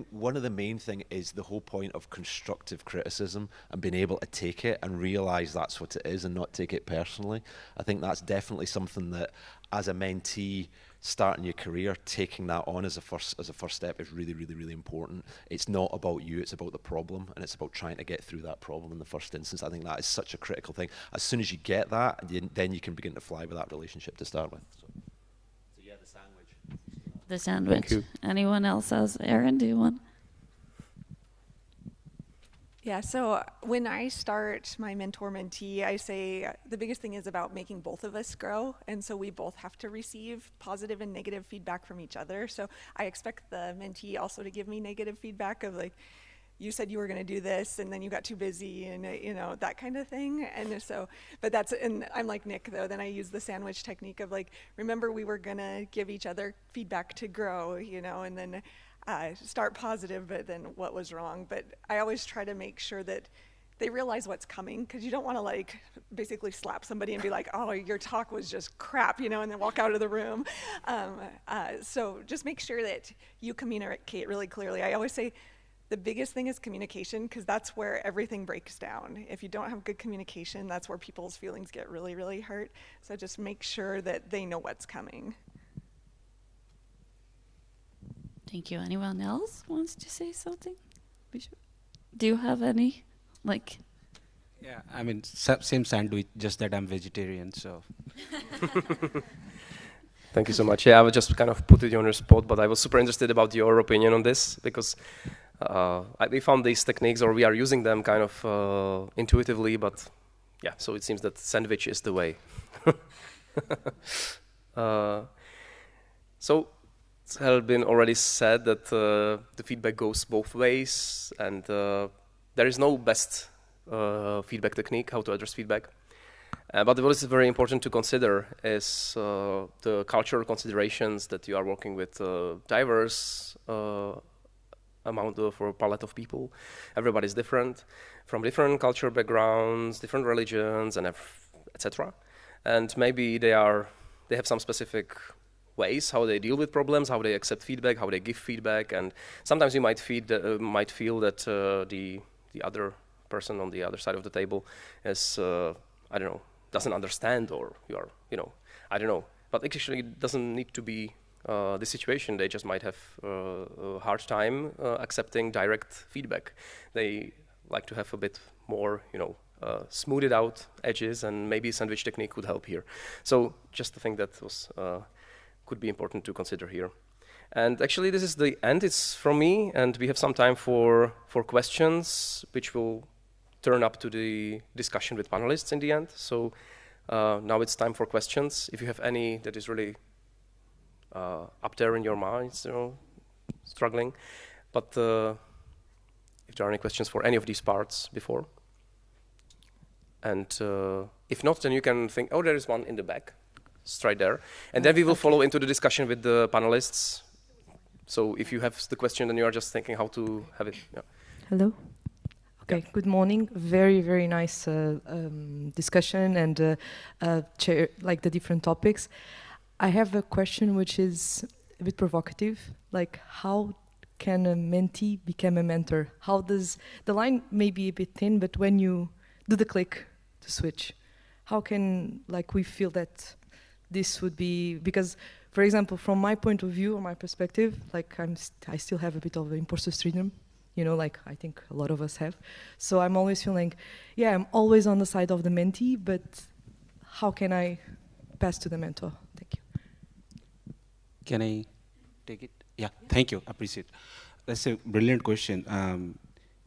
one of the main thing is the whole point of constructive criticism and being able to take it and realize that's what it is and not take it personally. I think that's definitely something that, as a mentee starting your career, taking that on as a first step is really, really, really important. It's not about you, it's about the problem, and it's about trying to get through that problem in the first instance. I think that is such a critical thing. As soon as you get that, then you can begin to fly with that relationship to start with. So yeah, the sandwich. The sandwich. Anyone else has? Erin, do you want? Yeah, so when I start my mentor-mentee, I say the biggest thing is about making both of us grow, and so we both have to receive positive and negative feedback from each other. So I expect the mentee also to give me negative feedback of like, you said you were going to do this, and then you got too busy, and that kind of thing. And so, and I'm like Nick though. Then I use the sandwich technique of like, remember we were going to give each other feedback to grow, and then start positive, but then what was wrong. But I always try to make sure that they realize what's coming, because you don't want to like basically slap somebody and be like, oh, your talk was just crap, and then walk out of the room. So just make sure that you communicate really clearly. I always say the biggest thing is communication, because that's where everything breaks down. If you don't have good communication, that's where people's feelings get really, really hurt. So just make sure that they know what's coming. Thank you. Anyone else wants to say something? Do you have any? Yeah, I mean, same sandwich, just that I'm vegetarian, so. Thank you so much. Yeah, I would just kind of put you on your spot, but I was super interested about your opinion on this, because we found these techniques, or we are using them kind of intuitively, but yeah, so it seems that sandwich is the way. So it has been already said that the feedback goes both ways, and there is no best feedback technique, how to address feedback. But what is very important to consider is the cultural considerations that you are working with diverse amount of or palette of people. Everybody's different, from different cultural backgrounds, different religions, and etc. And maybe they have some specific ways how they deal with problems, how they accept feedback, how they give feedback, and sometimes you might feel that the other person on the other side of the table is I don't know, doesn't understand, or you are I don't know. But actually, it doesn't need to be the situation. They just might have a hard time accepting direct feedback. They like to have a bit more smoothed out edges, and maybe sandwich technique could help here. So just the thing that was could be important to consider here. And actually, this is the end. It's from me, and we have some time for questions, which will turn up to the discussion with panelists in the end. So now it's time for questions. If you have any that is really up there in your minds, struggling. But if there are any questions for any of these parts before. And if not, then you can think, oh, there is one in the back. It's right there. And then we will follow into the discussion with the panelists. So if you have the question, then you are just thinking how to have it. Yeah. Hello. Okay, good morning. Very, very nice discussion and like the different topics. I have a question which is a bit provocative. Like, how can a mentee become a mentor? How does the line may be a bit thin, but when you do the click to switch? How can we feel that this would be, because, for example, from my point of view or my perspective, I still have a bit of imposter syndrome, I think a lot of us have. So I'm always feeling, I'm always on the side of the mentee, but how can I pass to the mentor? Thank you. Can I take it? Yeah, thank you, appreciate it. That's a brilliant question.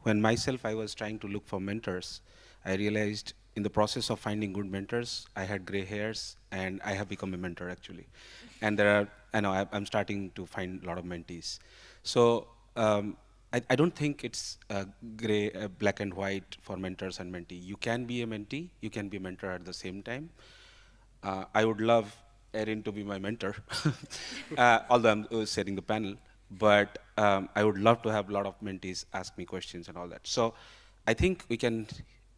When I was trying to look for mentors, I realized in the process of finding good mentors, I had gray hairs, and I have become a mentor actually. And I'm starting to find a lot of mentees. So I don't think it's black and white for mentors and mentee. You can be a mentee, you can be a mentor at the same time. I would love Erin to be my mentor, although I'm setting the panel. But I would love to have a lot of mentees ask me questions and all that. So I think we can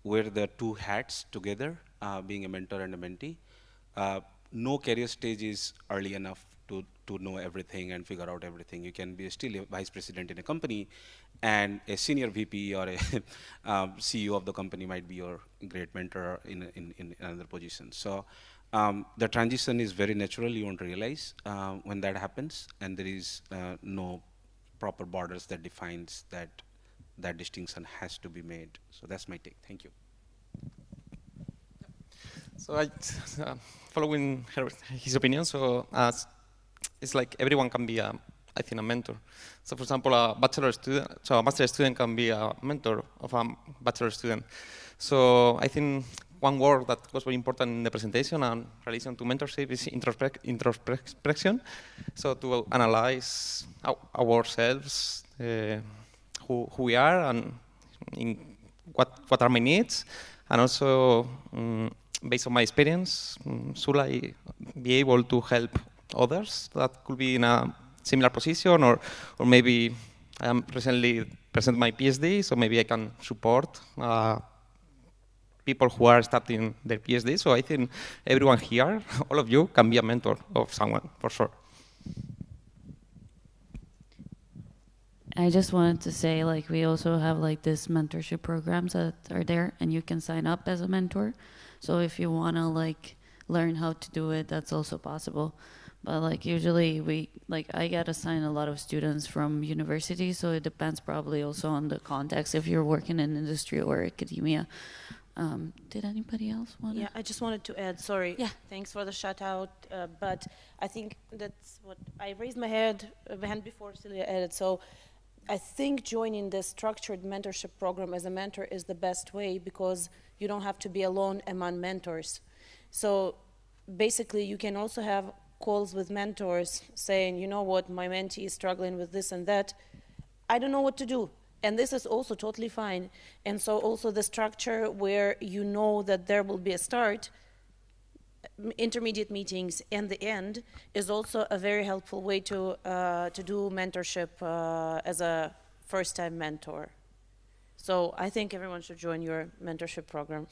wear the two hats together, being a mentor and a mentee. No career stage is early enough to know everything and figure out everything. You can be still a vice president in a company, and a senior VP or a CEO of the company might be your great mentor in another position. So the transition is very natural. You won't realize when that happens, and there is no proper borders that defines that distinction has to be made. So that's my take. Thank you. So following his opinion, so it's like everyone can be a mentor. So for example, a master's student can be a mentor of a bachelor student. So I think one word that was very important in the presentation and relation to mentorship is introspection. So to analyze ourselves, who we are, and in what are my needs, and also based on my experience, should I be able to help others that could be in a similar position, or maybe I am recently present my PhD, so maybe I can support people who are starting their PhD. So I think everyone here, all of you, can be a mentor of someone, for sure. I just wanted to say, we also have this mentorship programs that are there, and you can sign up as a mentor. So if you want to learn how to do it, that's also possible. But usually I get assigned a lot of students from university, so it depends probably also on the context if you're working in industry or academia. Did anybody else want to? Yeah, I just wanted to add, sorry. Yeah. Thanks for the shout out, but I think that's what I raised my hand before Celia added. So I think joining the structured mentorship program as a mentor is the best way, because you don't have to be alone among mentors. So basically you can also have calls with mentors saying, you know what, my mentee is struggling with this and that. I don't know what to do. And this is also totally fine. And so also the structure where you know that there will be a start, intermediate meetings, and the end is also a very helpful way to do mentorship as a first-time mentor. So I think everyone should join your mentorship program.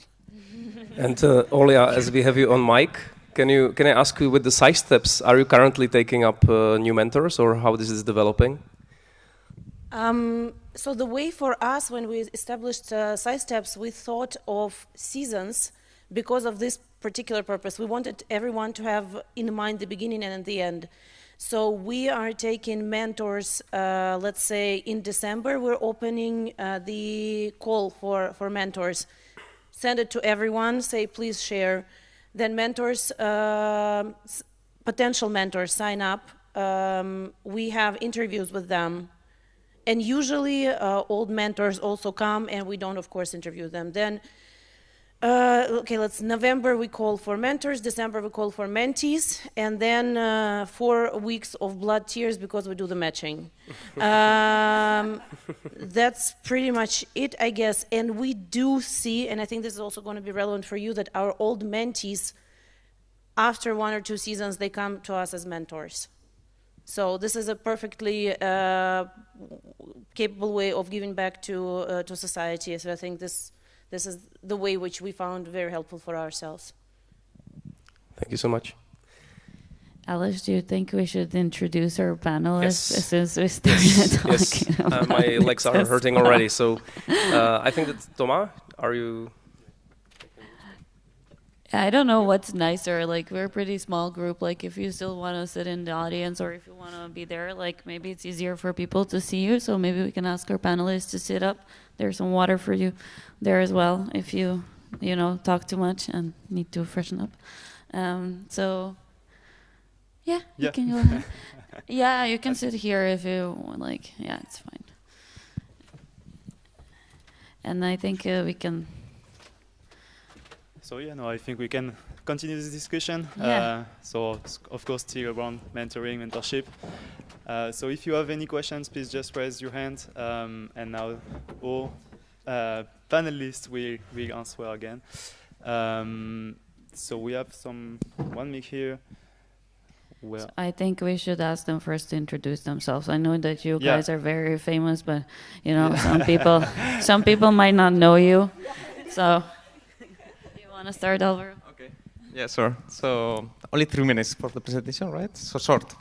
And Olia, as we have you on mic, can I ask you, with the side steps, are you currently taking up new mentors, or how this is developing? So the way for us, when we established side steps, we thought of seasons because of this particular purpose. We wanted everyone to have in mind the beginning and the end. So we are taking mentors, let's say in December, we're opening the call for mentors. Send it to everyone, say please share. Then mentors, potential mentors sign up. We have interviews with them. And usually old mentors also come, and we don't, of course, interview them. Then, November we call for mentors, December we call for mentees, and then 4 weeks of blood tears because we do the matching. That's pretty much it, I guess. And we do see, and I think this is also going to be relevant for you, that our old mentees, after 1 or 2 seasons, they come to us as mentors. So this is a perfectly capable way of giving back to society. So I think this is the way which we found very helpful for ourselves. Thank you so much. Aleš, do you think we should introduce our panelists Yes. since we started talking about My legs are hurting already. So I think that Thomas, are you I don't know what's nicer. Like, we're a pretty small group. Like, if you still want to sit in the audience or if you want to be there, like, maybe it's easier for people to see you. So maybe we can ask our panelists to sit up. There's some water for you there as well if you talk too much and need to freshen up. So, yeah, you can go ahead. Yeah, you can sit here if you like. Yeah, it's fine. And I think we can... So yeah, no, I think we can continue this discussion. Yeah. So of course still around mentoring, mentorship. So if you have any questions, please just raise your hand. And now all panelists will answer again. So we have one mic here. Well, so I think we should ask them first to introduce themselves. I know that you guys are very famous, but some people might not know you. So. Want to start, Álvaro? Okay. Yeah, sure. So only 3 minutes for the presentation, right? So short.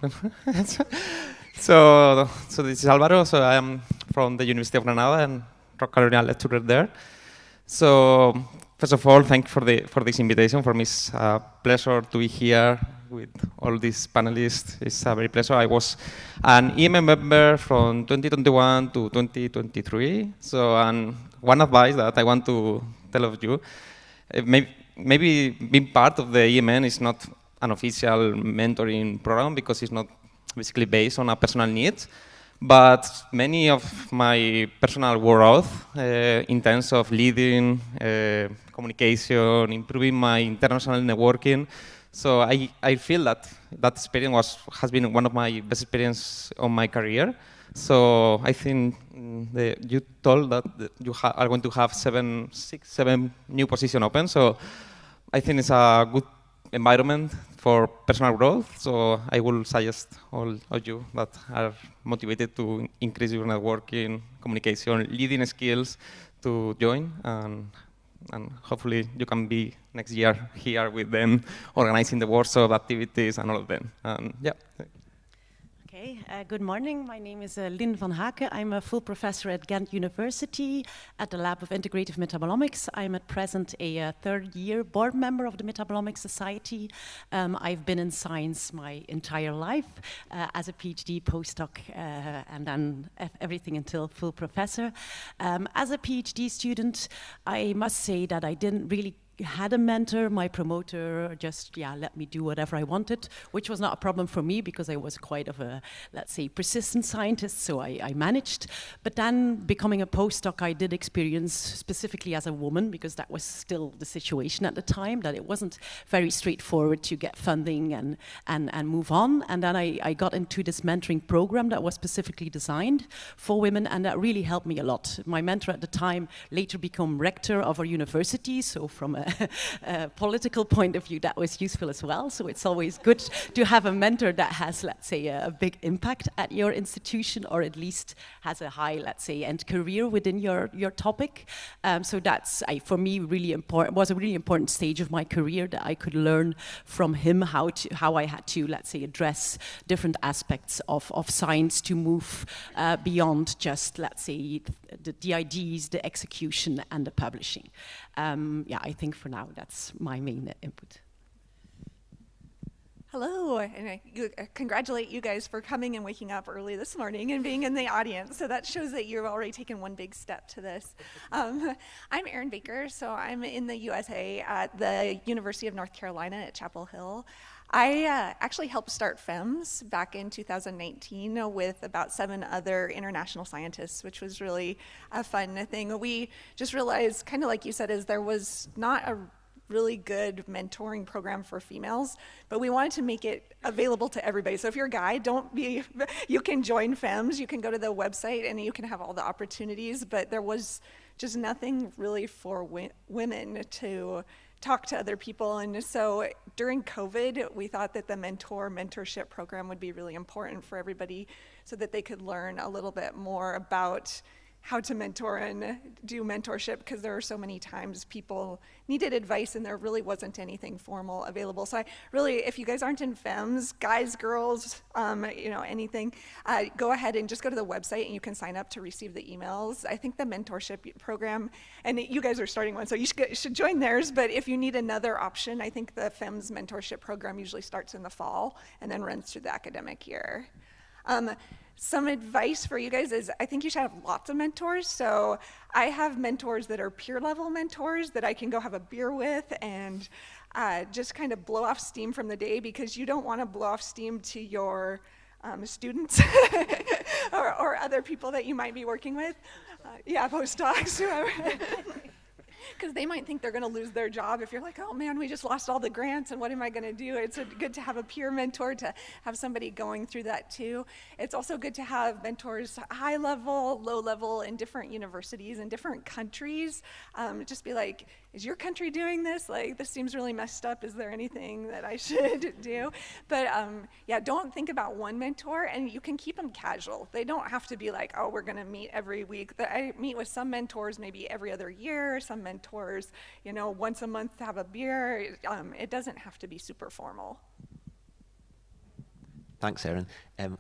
So this is Álvaro. So I am from the University of Granada and Rock Carolina lecturer there. So first of all, thank you for this invitation. For me, it's a pleasure to be here with all these panelists. It's a very pleasure. I was an EMN member from 2021 to 2023. So and one advice that I want to tell of you. Maybe being part of the EMN is not an official mentoring program because it's not basically based on a personal need, but many of my personal growth in terms of leading, communication, improving my international networking. So I feel that experience has been one of my best experiences of my career. So I think you told that you are going to have 7 new positions open. So I think it's a good environment for personal growth. So I will suggest all of you that are motivated to increase your networking, communication, leading skills to join. And hopefully you can be next year here with them, organizing the workshop activities and all of them. Yeah. Okay, good morning. My name is Lynn Vanhaecke. I'm a full professor at Ghent University at the Lab of Integrative Metabolomics. I'm at present a third-year board member of the Metabolomics Society. I've been in science my entire life as a PhD postdoc and then everything until full professor. As a PhD student, I must say that I didn't really had a mentor. My promoter just, let me do whatever I wanted, which was not a problem for me because I was quite of a, let's say, persistent scientist, so I managed. But then becoming a postdoc, I did experience, specifically as a woman, because that was still the situation at the time, that it wasn't very straightforward to get funding and move on. And then I got into this mentoring program that was specifically designed for women, and that really helped me a lot. My mentor at the time later became rector of our university, so from a political point of view, that was useful as well. So it's always good to have a mentor that has, let's say, a big impact at your institution, or at least has a high, let's say, end career within your topic. So that's, for me, really important. Was a really important stage of my career that I could learn from him how I had to, let's say, address different aspects of science to move beyond just, let's say, the ideas, the execution, and the publishing. I think for now that's my main input. Hello, and I congratulate you guys for coming and waking up early this morning and being in the audience. So that shows that you've already taken one big step to this. I'm Erin Baker, so I'm in the USA at the University of North Carolina at Chapel Hill. I actually helped start FEMS back in 2019 with about 7 other international scientists, which was really a fun thing. We just realized, kind of like you said, is there was not a really good mentoring program for females, but we wanted to make it available to everybody. So if you're a guy, you can join FEMS, you can go to the website and you can have all the opportunities, but there was just nothing really for women to talk to other people. And so during COVID, we thought that the mentorship program would be really important for everybody so that they could learn a little bit more about how to mentor and do mentorship, because there are so many times people needed advice and there really wasn't anything formal available. So I really, if you guys aren't in FEMS, guys, girls, anything, go ahead and just go to the website and you can sign up to receive the emails. I think the mentorship program, and you guys are starting one, so you should join theirs, but if you need another option, I think the FEMS mentorship program usually starts in the fall and then runs through the academic year. Some advice for you guys is I think you should have lots of mentors. So I have mentors that are peer level mentors that I can go have a beer with and just kind of blow off steam from the day, because you don't want to blow off steam to your students or other people that you might be working with. Postdocs, whoever. Because they might think they're going to lose their job if you're like, oh man, we just lost all the grants and what am I going to do? It's good to have a peer mentor, to have somebody going through that too. It's also good to have mentors high level, low level in different universities in different countries. Just be like, is your country doing this? Like, this seems really messed up. Is there anything that I should do? But don't think about one mentor, and you can keep them casual. They don't have to be like, oh, we're going to meet every week. I meet with some mentors maybe every other year, some mentors, once a month to have a beer. It doesn't have to be super formal. Thanks, Erin.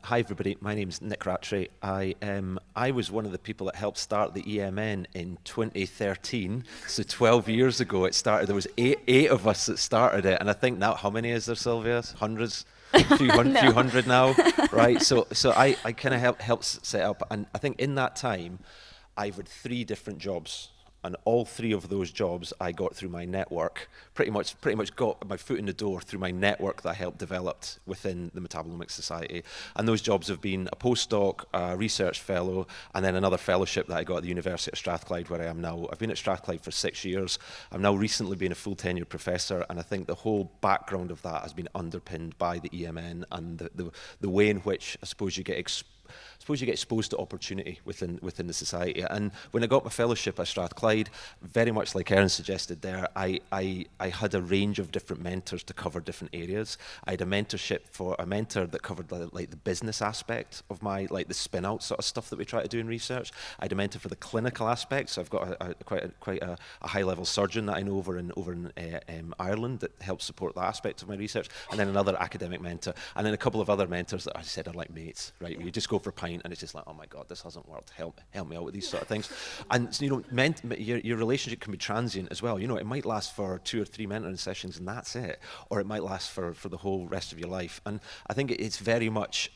Hi, everybody. My name's Nick Rattray. I was one of the people that helped start the EMN in 2013. So 12 years ago it started. There was eight of us that started it. And I think now, how many is there, Sylvia? Hundreds? Few hundred now, right? So I kind of helped set up. And I think in that time, I've had 3 different jobs. And all 3 of those jobs I got through my network, pretty much got my foot in the door through my network that I helped develop within the Metabolomics Society. And those jobs have been a postdoc, a research fellow, and then another fellowship that I got at the University of Strathclyde, where I am now. I've been at Strathclyde for 6 years. I've now recently been a full tenured professor, and I think the whole background of that has been underpinned by the EMN and the way in which I suppose you get exposed to opportunity within the society. And when I got my fellowship at Strathclyde, very much like Erin suggested there, I had a range of different mentors to cover different areas. I had a mentorship for a mentor that covered the business aspect of my, the spin out sort of stuff that we try to do in research. I had a mentor for the clinical aspects. So I've got quite a high level surgeon that I know over in Ireland that helps support that aspect of my research, and then another academic mentor, and then a couple of other mentors that I said are like mates, right? You just go for a pint and it's just like, oh my God, this hasn't worked. Help me out with these sort of things. And your relationship can be transient as well. It might last for 2 or 3 mentoring sessions and that's it, or it might last for the whole rest of your life. And I think it's very much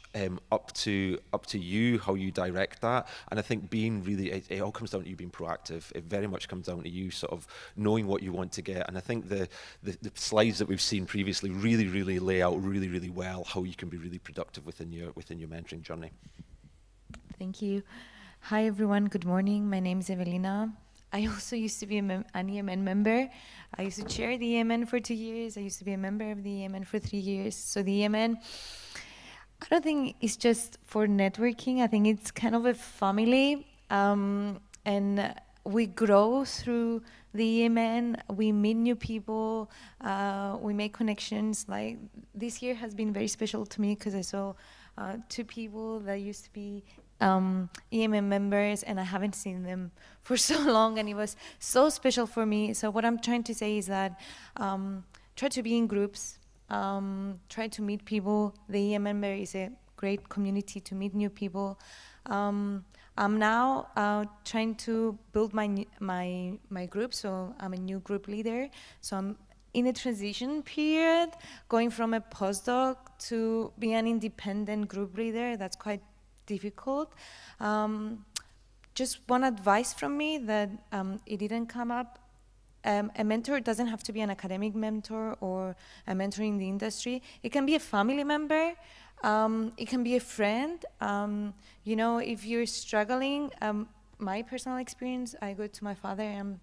up to you how you direct that. And I think it all comes down to you being proactive. It very much comes down to you sort of knowing what you want to get. And I think the slides that we've seen previously really lay out really well how you can be really productive within your mentoring journey. Thank you. Hi, everyone. Good morning. My name is Evelina. I also used to be an EMN member. I used to chair the EMN for 2 years. I used to be a member of the EMN for 3 years. So the EMN, I don't think it's just for networking. I think it's kind of a family. And we grow through the EMN. We meet new people. We make connections. Like this year has been very special to me because I saw 2 people that used to be EMN members, and I haven't seen them for so long, and it was so special for me. So what I'm trying to say is that try to be in groups, try to meet people. The EMN member is a great community to meet new people. I'm now trying to build my group, so I'm a new group leader. So I'm in a transition period, going from a postdoc to being an independent group leader. That's quite difficult. Just one advice from me that it didn't come up. A mentor doesn't have to be an academic mentor or a mentor in the industry. It can be a family member. It can be a friend. If you're struggling, my personal experience, I go to my father and,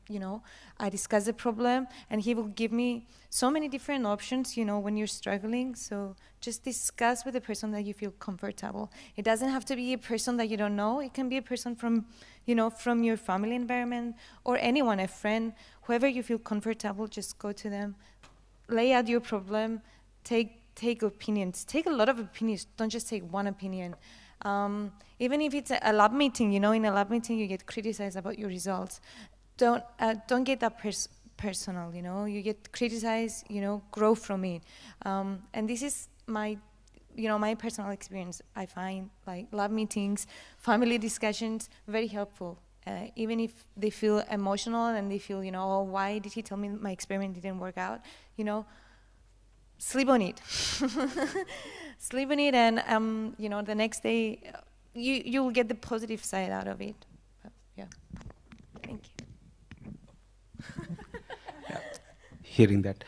I discuss the problem and he will give me so many different options, when you're struggling. So just discuss with a person that you feel comfortable. It doesn't have to be a person that you don't know. It can be a person from your family environment or anyone, a friend, whoever you feel comfortable, just go to them, lay out your problem, take opinions, take a lot of opinions. Don't just take one opinion. Even if it's a lab meeting, in a lab meeting you get criticized about your results. Don't get that personal, you get criticized, grow from it. And this is my personal experience. I find like lab meetings, family discussions, very helpful. Even if they feel emotional and they feel, oh, why did he tell me my experiment didn't work out? Sleep on it. Sleep on it, and the next day you will get the positive side out of it. But, yeah, thank you. Hearing that.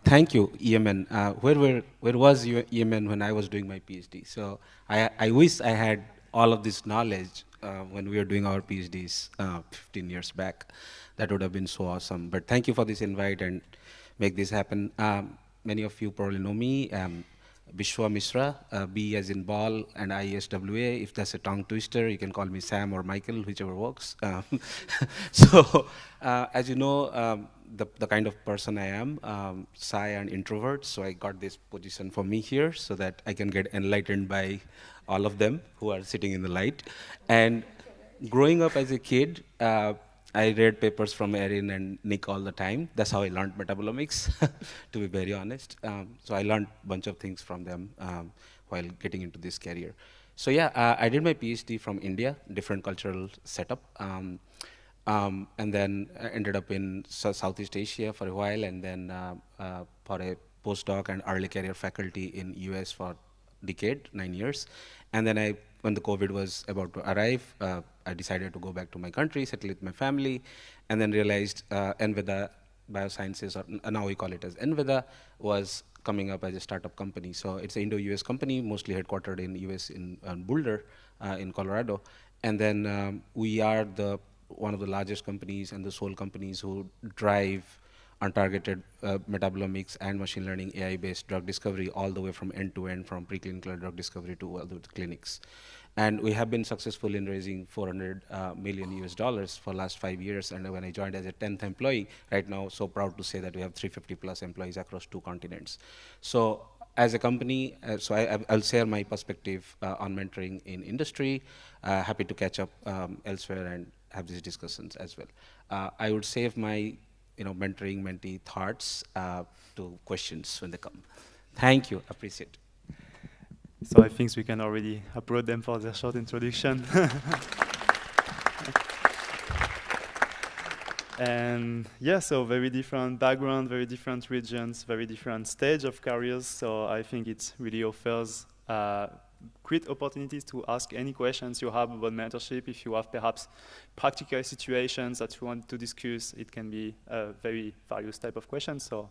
Thank you, EMN. Where was your EMN when I was doing my PhD? So I wish I had all of this knowledge when we were doing our PhDs 15 years back. That would have been so awesome. But thank you for this invite and make this happen. Many of you probably know me. Biswapriya Misra, B as in ball and ISWA. If that's a tongue twister, you can call me Sam or Michael, whichever works. So as you know, the kind of person I am, shy and introvert, so I got this position for me here so that I can get enlightened by all of them who are sitting in the light. And growing up as a kid, I read papers from Erin and Nick all the time. That's how I learned metabolomics, to be very honest. So I learned a bunch of things from them while getting into this career. So yeah, I did my PhD from India, different cultural setup. And then I ended up in Southeast Asia for a while, and then for a postdoc and early career faculty in US for a decade, 9 years. And then when the COVID was about to arrive, I decided to go back to my country, settle with my family, and then realized Enveda Biosciences, or now we call it as Enveda, was coming up as a startup company. So it's an Indo-US company, mostly headquartered in US in Boulder, in Colorado. And then we are one of the largest companies and the sole companies who drive untargeted metabolomics and machine learning AI-based drug discovery all the way from end to end, from preclinical drug discovery to all the clinics. And we have been successful in raising $400 million US for last 5 years. And when I joined as a 10th employee, right now, so proud to say that we have 350 plus employees across 2 continents. So as a company, I'll share my perspective on mentoring in industry. Happy to catch up elsewhere and have these discussions as well. I would save my mentoring mentee thoughts to questions when they come. Thank you, appreciate it. So I think we can already applaud them for their short introduction. And yeah, so very different background, very different regions, very different stage of careers. So I think it really offers great opportunities to ask any questions you have about mentorship. If you have perhaps practical situations that you want to discuss, it can be a very various type of questions. So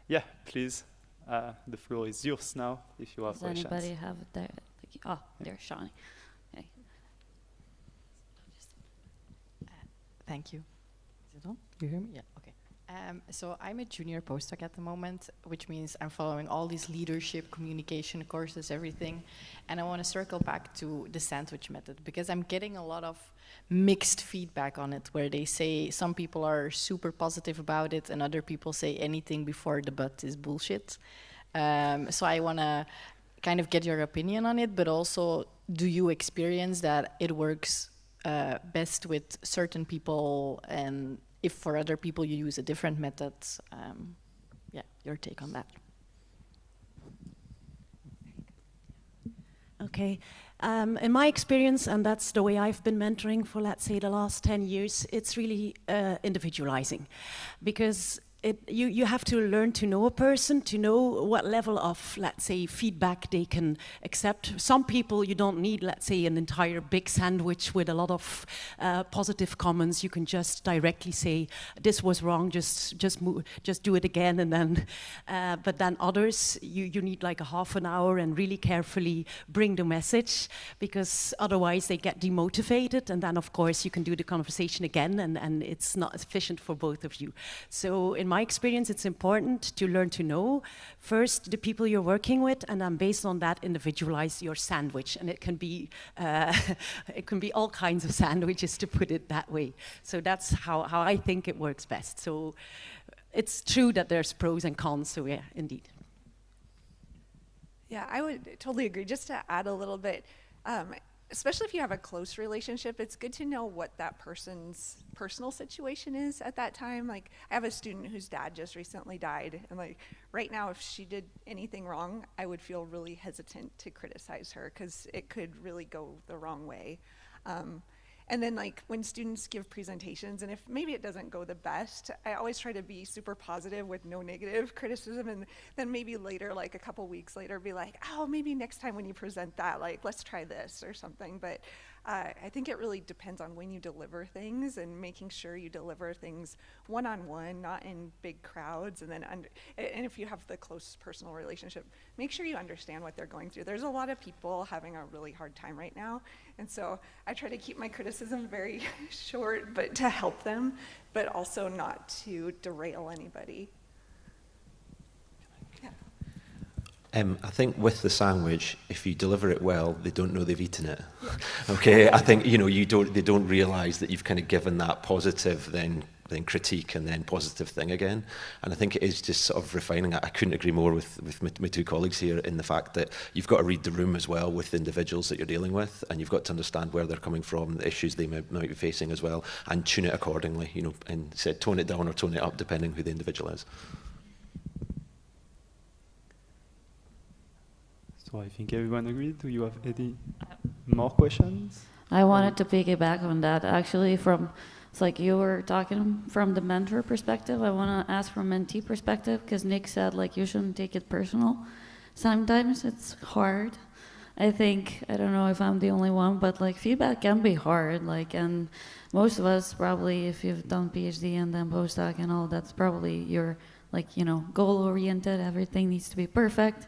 yeah, please, the floor is yours now if you have questions. Does anybody have their, oh, there's Shawnee. Okay. Thank you. Is it on? You hear me? Yeah, okay. So I'm a junior postdoc at the moment, which means I'm following all these leadership, communication courses, everything. And I want to circle back to the sandwich method, because I'm getting a lot of mixed feedback on it, where they say some people are super positive about it and other people say anything before the but is bullshit. So I want to kind of get your opinion on it, but also, do you experience that it works best with certain people, and if for other people you use a different method? Yeah, your take on that. Okay. In my experience, and that's the way I've been mentoring for, let's say, the last 10 years, it's really individualizing, because you have to learn to know a person, to know what level of, let's say, feedback they can accept. Some people, you don't need, let's say, an entire big sandwich with a lot of positive comments. You can just directly say, this was wrong, just do it again. And then, but then others, you need like a half an hour and really carefully bring the message, because otherwise they get demotivated. And then, of course, you can do the conversation again, and it's not efficient for both of you. So in my experience, it's important to learn to know first the people you're working with, and then based on that, individualize your sandwich. And it can be all kinds of sandwiches, to put it that way. So that's how I think it works best. So it's true that there's pros and cons. So yeah, indeed. Yeah, I would totally agree. Just to add a little bit, Especially if you have a close relationship, it's good to know what that person's personal situation is at that time. Like, I have a student whose dad just recently died, and like right now, if she did anything wrong, I would feel really hesitant to criticize her because it could really go the wrong way. And then like when students give presentations, and if maybe it doesn't go the best, I always try to be super positive with no negative criticism, and then maybe later, like a couple weeks later, be like, oh, maybe next time when you present that, like, let's try this or something. But I think it really depends on when you deliver things and making sure you deliver things one-on-one, not in big crowds. And then, and if you have the close personal relationship, make sure you understand what they're going through. There's a lot of people having a really hard time right now. And so I try to keep my criticism very short, but to help them, but also not to derail anybody. I think with the sandwich, if you deliver it well, they don't know they've eaten it. Okay, I think they don't realise that you've kind of given that positive, then critique, and then positive thing again. And I think it is just sort of refining it. I couldn't agree more with my two colleagues here in the fact that you've got to read the room as well with the individuals that you're dealing with, and you've got to understand where they're coming from, the issues they might be facing as well, and tune it accordingly. And tone it down or tone it up depending who the individual is. So I think everyone agreed. Do you have any more questions? I wanted to piggyback on that. Actually, it's like you were talking from the mentor perspective. I want to ask from mentee perspective, because Nick said like you shouldn't take it personal. Sometimes it's hard. I don't know if I'm the only one, but like feedback can be hard. Like, and most of us probably, if you've done PhD and then postdoc and all, that's probably your goal-oriented. Everything needs to be perfect,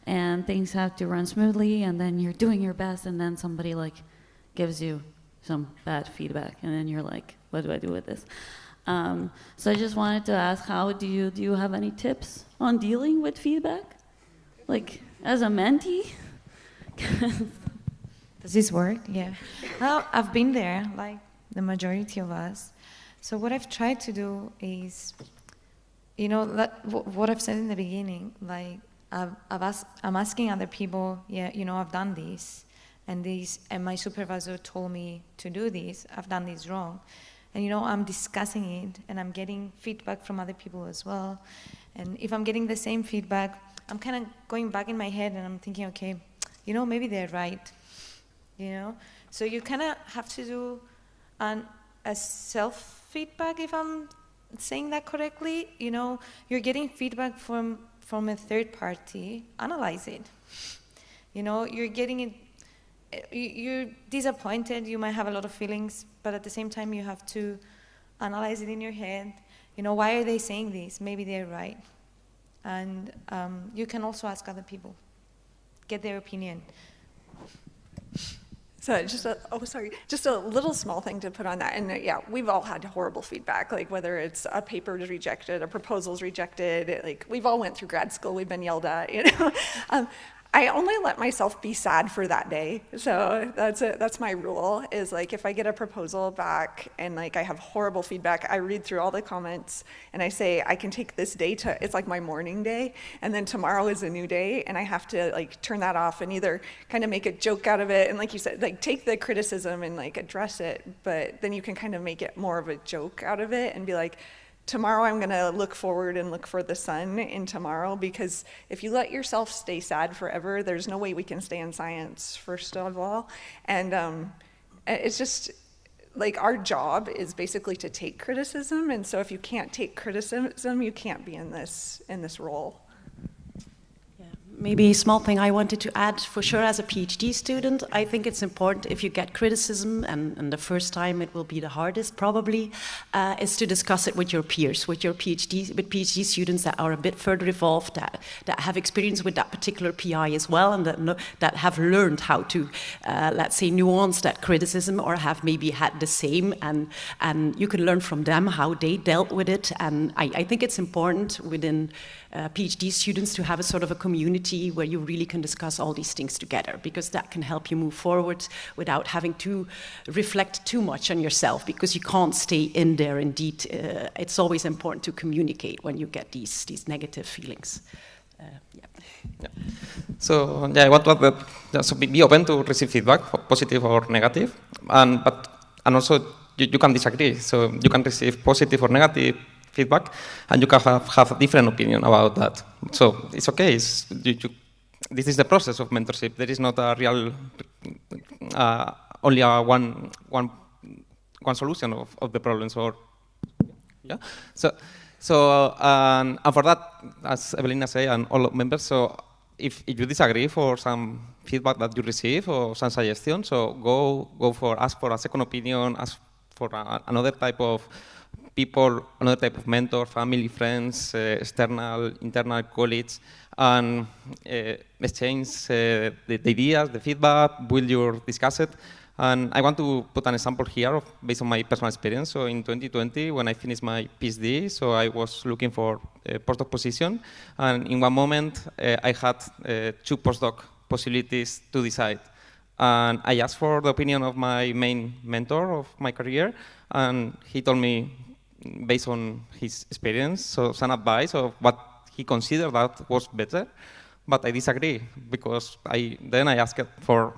and things have to run smoothly, and then you're doing your best, and then somebody like gives you some bad feedback, and then you're like, what do I do with this? So I just wanted to ask, how do you have any tips on dealing with feedback? Like, as a mentee? Does this work? Yeah. Well, I've been there, like the majority of us. So what I've tried to do is, what I've said in the beginning, like I'm asking other people, I've done this, and my supervisor told me to do this, I've done this wrong. And I'm discussing it, and I'm getting feedback from other people as well. And if I'm getting the same feedback, I'm kind of going back in my head, and I'm thinking, okay, maybe they're right, So you kind of have to do a self-feedback, if I'm saying that correctly. You're getting feedback from a third party. Analyze it. You're getting it. You're disappointed. You might have a lot of feelings, but at the same time, you have to analyze it in your head. Why are they saying this? Maybe they're right. And you can also ask other people, get their opinion. So just a little small thing to put on that. And we've all had horrible feedback, like whether it's a paper is rejected, a proposal's rejected, like we've all went through grad school, we've been yelled at, I only let myself be sad for that day. So that's my rule, is like if I get a proposal back and like I have horrible feedback, I read through all the comments and I say, I can take this day it's like my morning day, and then tomorrow is a new day, and I have to like turn that off and either kind of make a joke out of it, and like you said, like take the criticism and like address it, but then you can kind of make it more of a joke out of it and be like, tomorrow I'm going to look forward and look for the sun in tomorrow, because if you let yourself stay sad forever, there's no way we can stay in science, first of all. And it's just like our job is basically to take criticism, and so if you can't take criticism, you can't be in this role. Maybe a small thing I wanted to add, for sure, as a PhD student, I think it's important if you get criticism, and the first time it will be the hardest probably, is to discuss it with your peers, with PhD students that are a bit further evolved, that have experience with that particular PI as well, and that have learned how to, let's say, nuance that criticism, or have maybe had the same, and you can learn from them how they dealt with it. And I think it's important within PhD students to have a sort of a community where you really can discuss all these things together, because that can help you move forward without having to reflect too much on yourself, because you can't stay in there. Indeed, it's always important to communicate when you get these negative feelings. Yeah. So yeah, I want to add that, so be open to receive feedback, positive or negative, and also you can disagree. So you can receive positive or negative feedback, and you can have a different opinion about that. So it's okay. This is the process of mentorship. There is not a real only a one solution of the problems. Or yeah. So and for that, as Evelina said, and all members, so if you disagree for some feedback that you receive or some suggestions, so ask for a second opinion, ask for another type of people, another type of mentor, family, friends, external, internal colleagues, and exchange the ideas, the feedback, discuss it. And I want to put an example here based on my personal experience. So in 2020, when I finished my PhD, so I was looking for a postdoc position. And in one moment, I had 2 postdoc possibilities to decide. And I asked for the opinion of my main mentor of my career. And he told me, based on his experience, so some advice of what he considered that was better. But I disagree, because then I asked for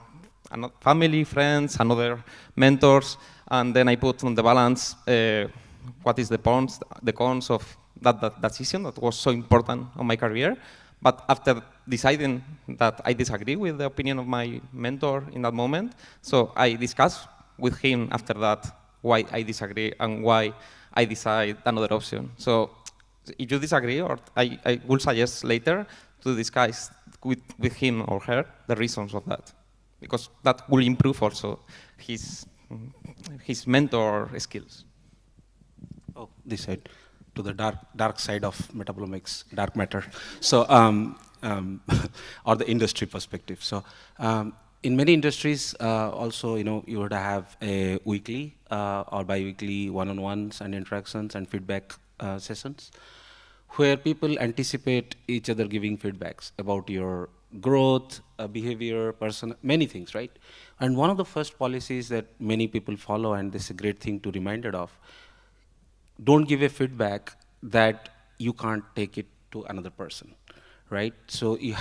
family, friends, and other mentors, and then I put on the balance what is the cons of that decision that was so important on my career. But after deciding that I disagree with the opinion of my mentor in that moment, so I discussed with him after that why I disagree and why I decide another option. So if you disagree, or I will suggest later to discuss with him or her the reasons of that, because that will improve also his mentor skills. Oh, this side, to the dark side of metabolomics, dark matter. So, or the industry perspective. So, in many industries, also, you would have a weekly or bi-weekly one-on-ones and interactions and feedback sessions, where people anticipate each other giving feedbacks about your growth, behavior, many things, right? And one of the first policies that many people follow, and this is a great thing to be reminded of, don't give a feedback that you can't take it to another person, right? So you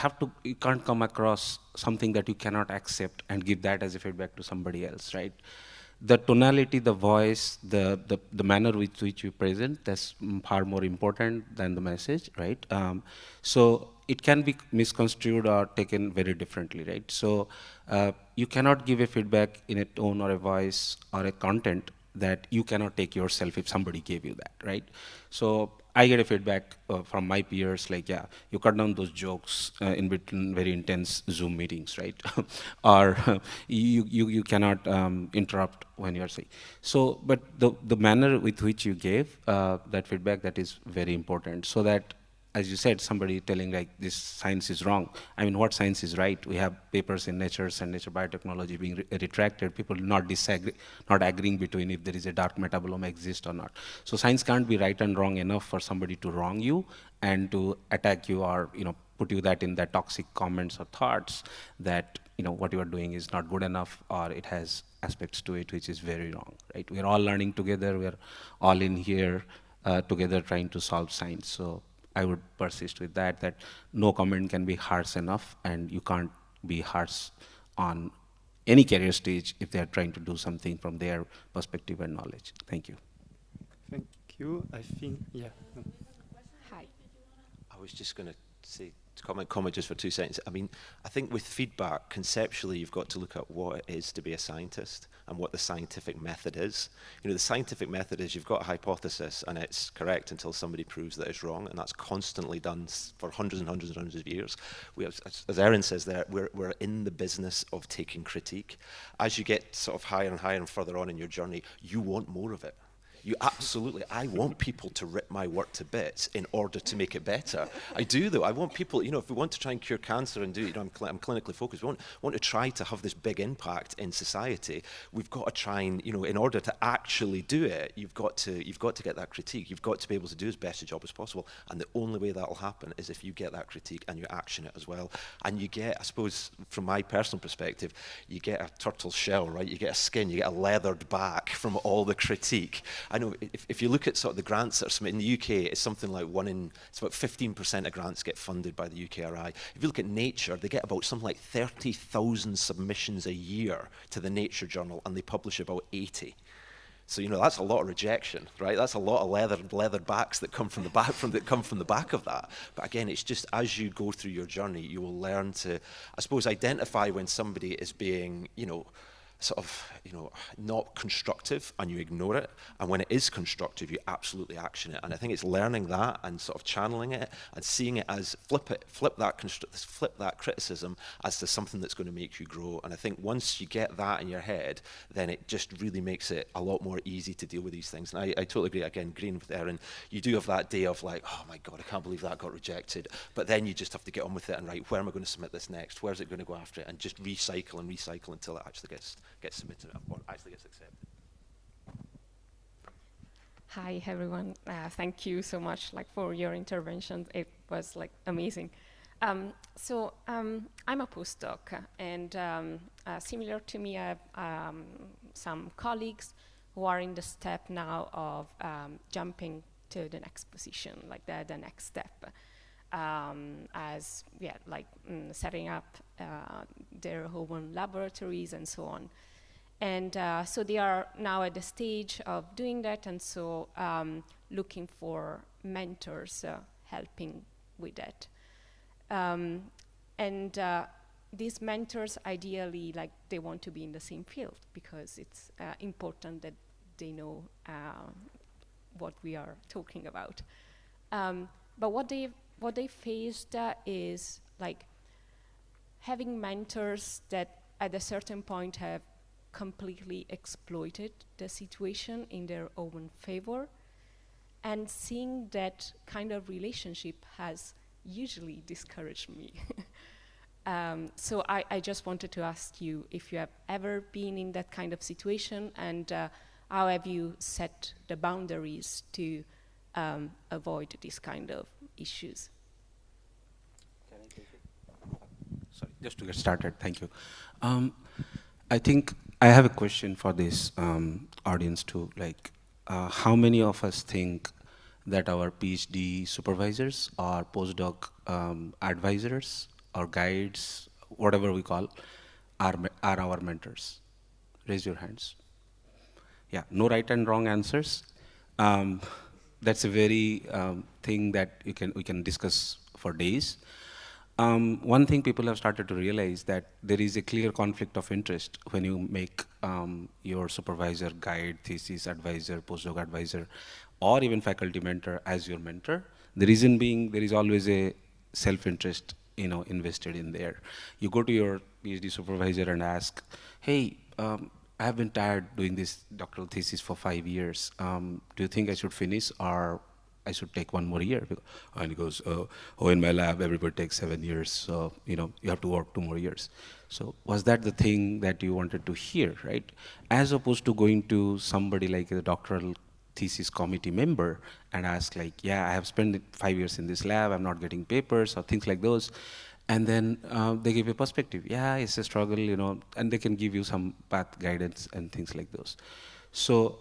can't come across something that you cannot accept and give that as a feedback to somebody else, right? The tonality, the voice, the manner with which you present, that's far more important than the message, right? So it can be misconstrued or taken very differently, right? So you cannot give a feedback in a tone or a voice or a content that you cannot take yourself if somebody gave you that, right? So I get a feedback from my peers like, yeah, you cut down those jokes in between very intense Zoom meetings, right? Or you cannot interrupt when you're saying. So, but the manner with which you gave that feedback, that is very important, so that, as you said, somebody telling like this science is wrong. I mean, what science is right? We have papers in Nature and Nature Biotechnology being retracted, people not agreeing between if there is a dark metabolome exist or not. So science can't be right and wrong enough for somebody to wrong you and to attack you, or put you that in that toxic comments or thoughts that what you are doing is not good enough, or it has aspects to it which is very wrong, right? We're all learning together, we're all in here together trying to solve science. So I would persist with that no comment can be harsh enough, and you can't be harsh on any career stage if they are trying to do something from their perspective and knowledge. Thank you. Thank you. I think, yeah. Hi. I was just going to say, comment just for 2 seconds. I mean, I think with feedback, conceptually, you've got to look at what it is to be a scientist and what the scientific method is. The scientific method is you've got a hypothesis and it's correct until somebody proves that it's wrong, and that's constantly done for hundreds and hundreds and hundreds of years. We have, as Erin says there, we're in the business of taking critique. As you get sort of higher and higher and further on in your journey, you want more of it. You absolutely, I want people to rip my work to bits in order to make it better. I do, though. I want people, if we want to try and cure cancer and do, I'm clinically focused, we want to try to have this big impact in society. We've got to try and, in order to actually do it, you've got to get that critique. You've got to be able to do as best a job as possible. And the only way that'll happen is if you get that critique and you action it as well. And you get, I suppose, from my personal perspective, you get a turtle shell, right? You get a skin, you get a leathered back from all the critique. I know if you look at sort of the grants that are submitted in the UK, it's something like it's about 15% of grants get funded by the UKRI. If you look at Nature, they get about something like 30,000 submissions a year to the Nature journal, and they publish about 80. So that's a lot of rejection, right? That's a lot of leather backs that come from the back of that. But again, it's just as you go through your journey, you will learn to, I suppose, identify when somebody is being, not constructive, and you ignore it, and when it is constructive, you absolutely action it. And I think it's learning that and sort of channeling it and seeing it as flip that criticism as to something that's going to make you grow. And I think once you get that in your head, then it just really makes it a lot more easy to deal with these things. And I totally agree. Again, agreeing with Erin, you do have that day of like, oh my God, I can't believe that got rejected. But then you just have to get on with it and where am I going to submit this next? Where's it going to go after it? And just recycle until it actually gets submitted or actually gets accepted. Hi everyone, thank you so much for your intervention. It was amazing. I'm a postdoc, and similar to me, I have some colleagues who are in the step now of jumping to the next position, the next step, setting up their own laboratories and so on. And so they are now at the stage of doing that, and so looking for mentors helping with that. These mentors, ideally, they want to be in the same field, because it's important that they know what we are talking about. But what they faced is having mentors that at a certain point have completely exploited the situation in their own favor, and seeing that kind of relationship has usually discouraged me. So I just wanted to ask you if you have ever been in that kind of situation, and how have you set the boundaries to avoid these kind of issues? Can I take it? Sorry, just to get started, thank you. I think I have a question for this audience too. How many of us think that our PhD supervisors or postdoc advisors or guides, whatever we call, are our mentors? Raise your hands. Yeah, no right and wrong answers. That's a very thing that we can discuss for days. One thing people have started to realize that there is a clear conflict of interest when you make your supervisor, guide, thesis advisor, postdoc advisor, or even faculty mentor as your mentor. The reason being, there is always a self-interest, invested in there. You go to your PhD supervisor and ask, hey, I have been tired doing this doctoral thesis for 5 years. Do you think I should finish, or I should take 1 more year? And he goes, oh, in my lab, everybody takes 7 years, so you have to work 2 more years. So was that the thing that you wanted to hear, right? As opposed to going to somebody like a doctoral thesis committee member and ask yeah, I have spent 5 years in this lab, I'm not getting papers, or things like those. And then they give you perspective. Yeah, it's a struggle, and they can give you some path guidance and things like those. So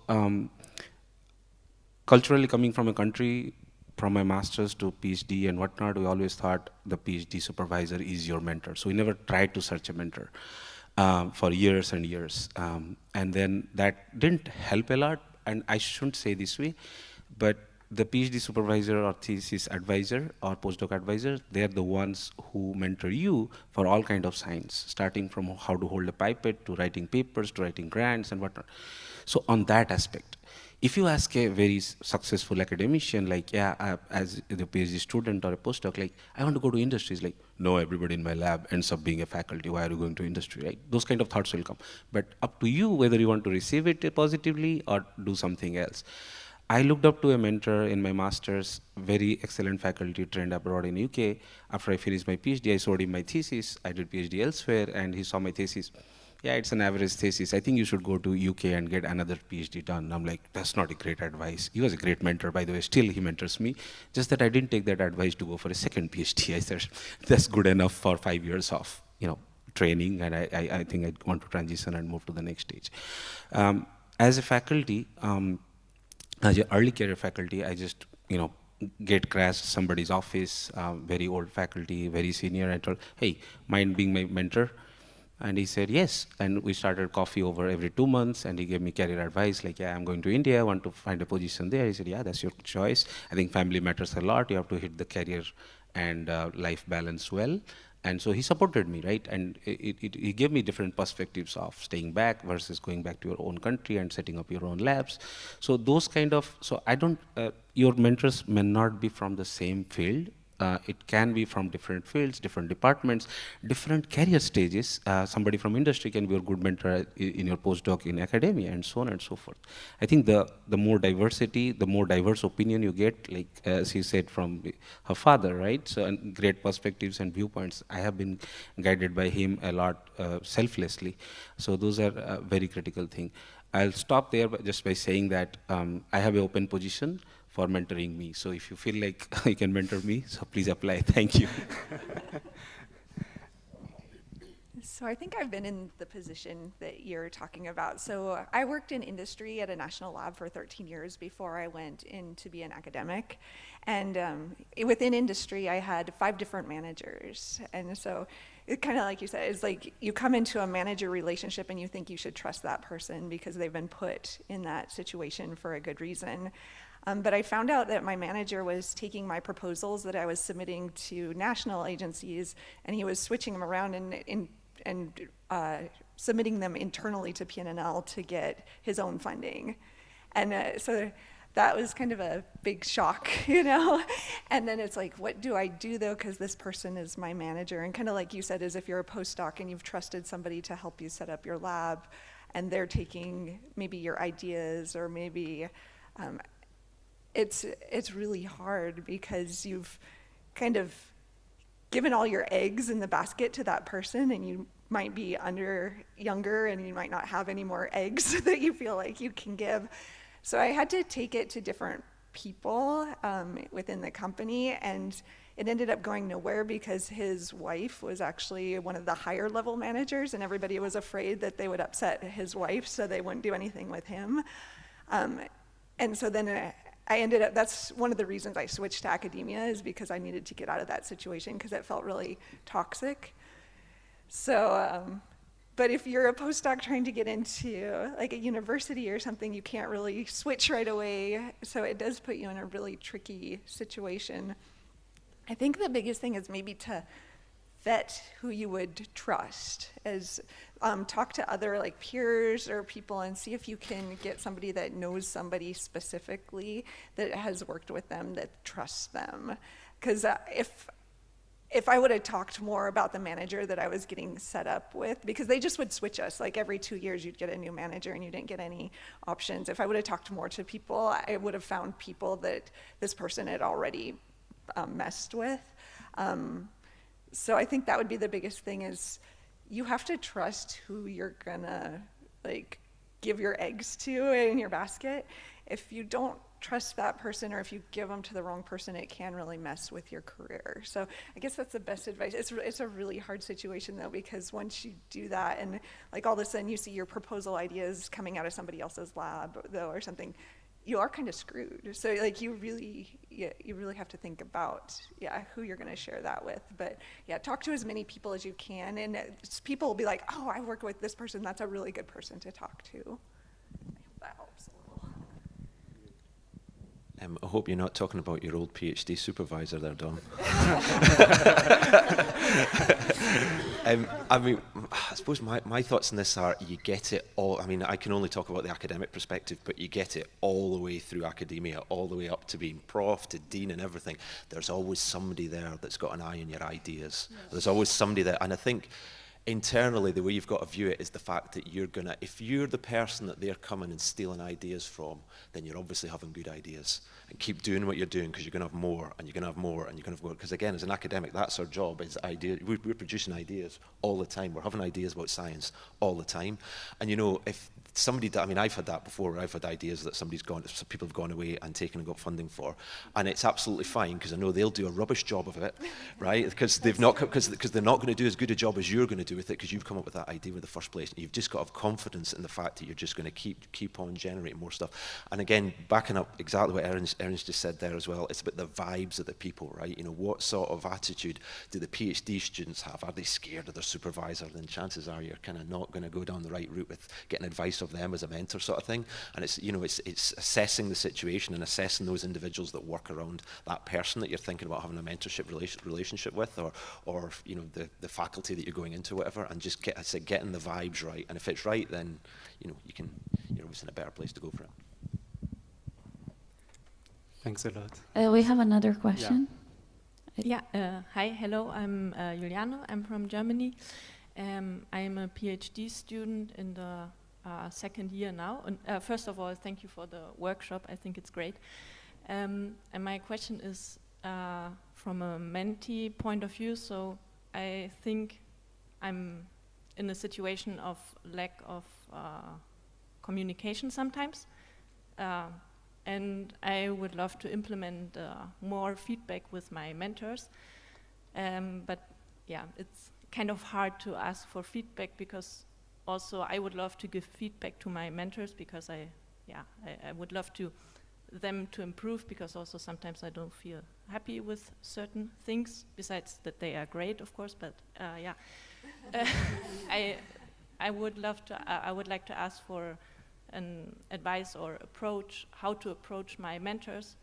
culturally, coming from a country, from my master's to PhD and whatnot, we always thought the PhD supervisor is your mentor. So we never tried to search a mentor for years and years. And then that didn't help a lot. And I shouldn't say this way, but the PhD supervisor or thesis advisor or postdoc advisor, they're the ones who mentor you for all kind of science, starting from how to hold a pipette to writing papers to writing grants and whatnot. So on that aspect, if you ask a very successful academician, as the PhD student or a postdoc, I want to go to industries, no, everybody in my lab ends up being a faculty, why are you going to industry, right? Those kind of thoughts will come. But up to you whether you want to receive it positively or do something else. I looked up to a mentor in my master's, very excellent faculty trained abroad in UK. After I finished my PhD, I showed him my thesis. I did PhD elsewhere, and he saw my thesis. Yeah, it's an average thesis. I think you should go to UK and get another PhD done. I'm like, that's not a great advice. He was a great mentor, by the way. Still, he mentors me. Just that I didn't take that advice to go for a second PhD. I said, that's good enough for 5 years of, training, and I think I want to transition and move to the next stage. As a faculty, As an early career faculty, I just, gate crashed somebody's office, very old faculty, very senior. I told, hey, mind being my mentor? And he said, yes. And we started coffee over every 2 months, and he gave me career advice, like, yeah, I'm going to India, I want to find a position there. He said, yeah, that's your choice. I think family matters a lot. You have to hit the career and life balance well. And so he supported me, right? And he gave me different perspectives of staying back versus going back to your own country and setting up your own labs. So those kind of, so I don't, your mentors may not be from the same field. It can be from different fields, different departments, different career stages. Somebody from industry can be a good mentor in your postdoc in academia, and so on and so forth. I think the more diversity, the more diverse opinion you get, like as he said from her father, right? So and great perspectives and viewpoints. I have been guided by him a lot selflessly. So those are a very critical thing. I'll stop there just by saying that I have an open position for mentoring me. So if you feel like you can mentor me, so please apply. Thank you. So I think I've been in the position that you're talking about. So I worked in industry at a national lab for 13 years before I went in to be an academic. And within industry, I had 5 different managers. And so it kind of like you said, it's like you come into a manager relationship and you think you should trust that person because they've been put in that situation for a good reason. But I found out that my manager was taking my proposals that I was submitting to national agencies, and he was switching them around and submitting them internally to PNNL to get his own funding. And so that was kind of a big shock, And then it's like, what do I do, though, because this person is my manager? And kind of like you said, as if you're a postdoc and you've trusted somebody to help you set up your lab, and they're taking maybe your ideas or maybe... It's really hard because you've kind of given all your eggs in the basket to that person, and you might be younger and you might not have any more eggs that you feel like you can give. So I had to take it to different people within the company, and it ended up going nowhere because his wife was actually one of the higher level managers, and everybody was afraid that they would upset his wife, so they wouldn't do anything with him. And so then I ended up, that's one of the reasons I switched to academia, is because I needed to get out of that situation because it felt really toxic. So, but if you're a postdoc trying to get into like a university or something, you can't really switch right away. So it does put you in a really tricky situation. I think the biggest thing is maybe to vet who you would trust, as talk to other like peers or people and see if you can get somebody that knows somebody specifically that has worked with them, that trusts them. Because if I would have talked more about the manager that I was getting set up with, because they just would switch us, like every 2 years you'd get a new manager and you didn't get any options. If I would have talked more to people, I would have found people that this person had already messed with. So I think that would be the biggest thing, is you have to trust who you're gonna like give your eggs to in your basket. If you don't trust that person, or if you give them to the wrong person, it can really mess with your career. So I guess that's the best advice. It's a really hard situation though, because once you do that and like all of a sudden you see your proposal ideas coming out of somebody else's lab though or something, you are kind of screwed. So like you really have to think about who you're going to share that with. But talk to as many people as you can, and people will be like, oh, I work with this person, that's a really good person to talk to. I hope that helps a little. I hope you're not talking about your old PhD supervisor there, Don. I mean, I suppose my thoughts on this are, you get it all. I mean, I can only talk about the academic perspective, but you get it all the way through academia, all the way up to being prof, to dean and everything. There's always somebody there that's got an eye on your ideas. Yes. There's always somebody there. And I think internally, the way you've got to view it is the fact that if you're the person that they're coming and stealing ideas from, then you're obviously having good ideas. And keep doing what you're doing, because you're going to have more, and you're going to have more, and you're going to have more. Because again, as an academic, that's our job, is we're producing ideas all the time. We're having ideas about science all the time. And if I mean, I've had that before, where I've had ideas that people have gone away and taken and got funding for, and it's absolutely fine, because I know they'll do a rubbish job of it, right? Because they're not going to do as good a job as you're going to do with it, because you've come up with that idea in the first place. You've just got to have confidence in the fact that you're just going to keep on generating more stuff. And again, backing up exactly what Erin's just said there as well, it's about the vibes of the people, right? You know, what sort of attitude do the PhD students have? Are they scared of their supervisor? Then chances are you're kind of not going to go down the right route with getting advice of them as a mentor, sort of thing. And it's, you know, it's assessing the situation and assessing those individuals that work around that person that you're thinking about having a mentorship relationship with, or you know, the faculty that you're going into, whatever, and just getting the vibes right. And if it's right, then you know, you're always in a better place to go for it. Thanks a lot. We have another question. Hi, hello, I'm Juliano, I'm from Germany. I am a PhD student in the second year now. And first of all, thank you for the workshop, I think it's great. And my question is from a mentee point of view, so I think I'm in a situation of lack of communication sometimes. And I would love to implement more feedback with my mentors. But yeah, it's kind of hard to ask for feedback, because also I would love to give feedback to my mentors, because I would love them to improve, because also sometimes I don't feel happy with certain things, besides that they are great, of course, but I would like to ask for an advice or approach, how to approach my mentors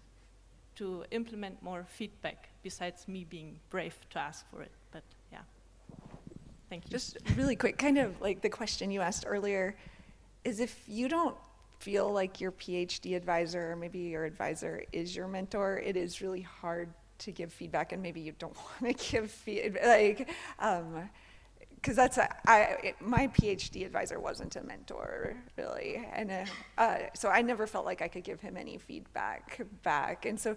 to implement more feedback, besides me being brave to ask for it. But yeah, thank you. Just really quick, kind of like the question you asked earlier, is if you don't feel like your PhD advisor, or maybe your advisor is your mentor, it is really hard to give feedback, and maybe you don't want to give feedback, because that's my PhD advisor wasn't a mentor, really, and so I never felt like I could give him any feedback back. And so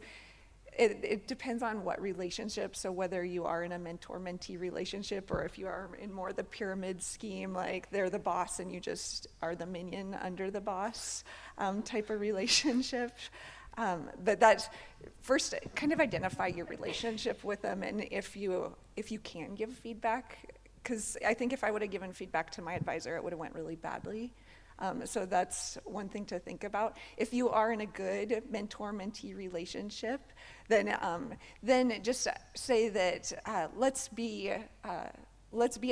it depends on what relationship. So whether you are in a mentor-mentee relationship, or if you are in more the pyramid scheme, like they're the boss and you just are the minion under the boss type of relationship. But that's first, kind of identify your relationship with them, and if you can give feedback. Because I think if I would have given feedback to my advisor, it would have went really badly. So that's one thing to think about. If you are in a good mentor-mentee relationship, then just say that let's be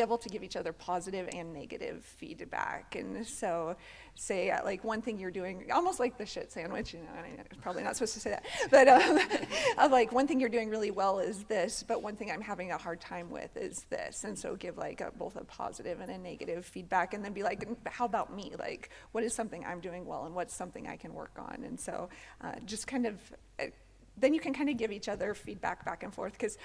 able to give each other positive and negative feedback. And so say like one thing you're doing, almost like the shit sandwich, you know, I'm probably not supposed to say that, but like one thing you're doing really well is this, but one thing I'm having a hard time with is this. And so give like both a positive and a negative feedback, and then be like, how about me? Like, what is something I'm doing well, and what's something I can work on? And so just kind of, then you can kind of give each other feedback back and forth, because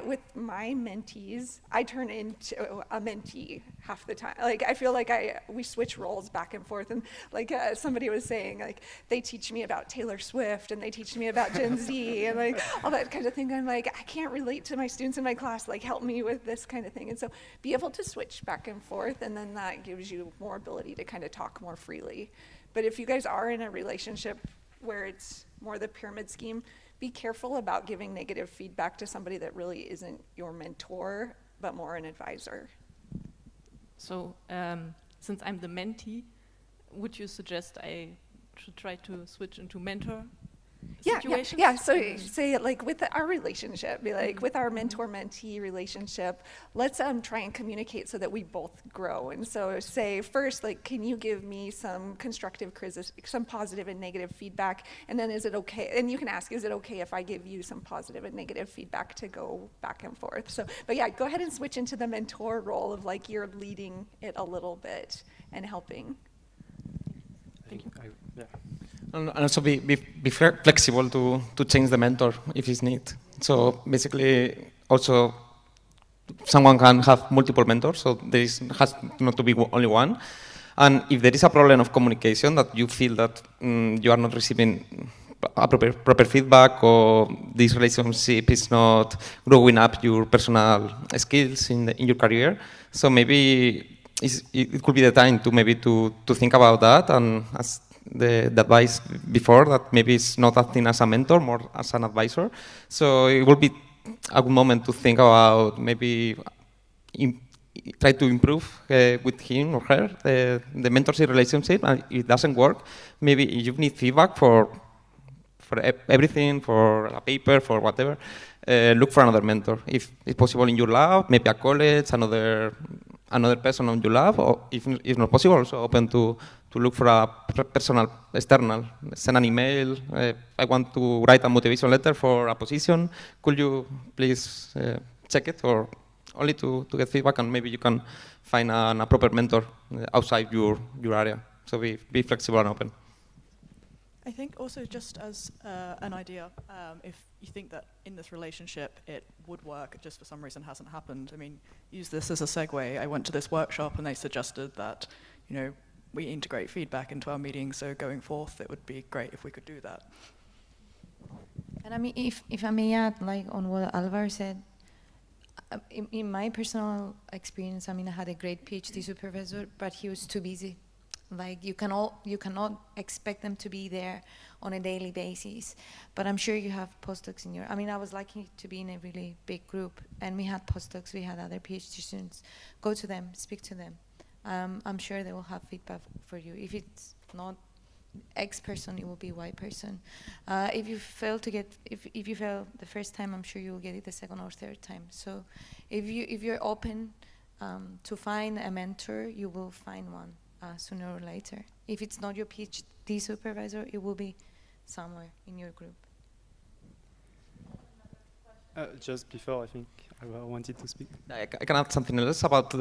with my mentees, I turn into a mentee half the time. Like, I feel like we switch roles back and forth. And like somebody was saying, like, they teach me about Taylor Swift, and they teach me about Gen Z, and like all that kind of thing. I'm like, I can't relate to my students in my class. Like, help me with this kind of thing. And so be able to switch back and forth, and then that gives you more ability to kind of talk more freely. But if you guys are in a relationship where it's more the pyramid scheme, be careful about giving negative feedback to somebody that really isn't your mentor, but more an advisor. So, since I'm the mentee, would you suggest I should try to switch into mentor situations? Yeah. So say like with our relationship, be like with our mentor-mentee relationship, let's try and communicate so that we both grow. And so say first, like, can you give me some constructive criticism, some positive and negative feedback? And then is it okay? And you can ask, is it okay if I give you some positive and negative feedback to go back and forth? So, but yeah, go ahead and switch into the mentor role of like you're leading it a little bit and helping. Thank you. And also be flexible to change the mentor if it's need. So basically, also someone can have multiple mentors, so has not to be only one. And if there is a problem of communication, that you feel that you are not receiving a proper feedback, or this relationship is not growing up your personal skills in your career, so maybe it could be the time to maybe to think about that, and as the advice before, that maybe it's not acting as a mentor, more as an advisor. So it will be a good moment to think about maybe try to improve with him or her the mentorship relationship, and if it doesn't work, maybe you need feedback for everything, for a paper, for whatever, look for another mentor. If it's possible in your lab, maybe a college, another person on your lab, or if not possible, also open to look for a personal, external, send an email, I want to write a motivation letter for a position, could you please check it, or only to get feedback, and maybe you can find a proper mentor outside your area. So be flexible and open. I think also just as an idea, if you think that in this relationship it would work, just for some reason hasn't happened, I mean, use this as a segue. I went to this workshop and they suggested that, you know, we integrate feedback into our meetings, so going forth it would be great if we could do that. And I mean, if I may add, like on what Álvaro said, in my personal experience, I mean, I had a great PhD supervisor, but he was too busy. Like you cannot expect them to be there on a daily basis. But I'm sure you have postdocs in your. I mean, I was lucky to be in a really big group, and we had postdocs, we had other PhD students. Go to them, speak to them. I'm sure they will have feedback for you. If it's not X person, it will be Y person. If you fail the first time, I'm sure you will get it the second or third time. So, if you're open to find a mentor, you will find one. Sooner or later. If it's not your PhD supervisor, it will be somewhere in your group. Just before, I think I wanted to speak. I can add something else about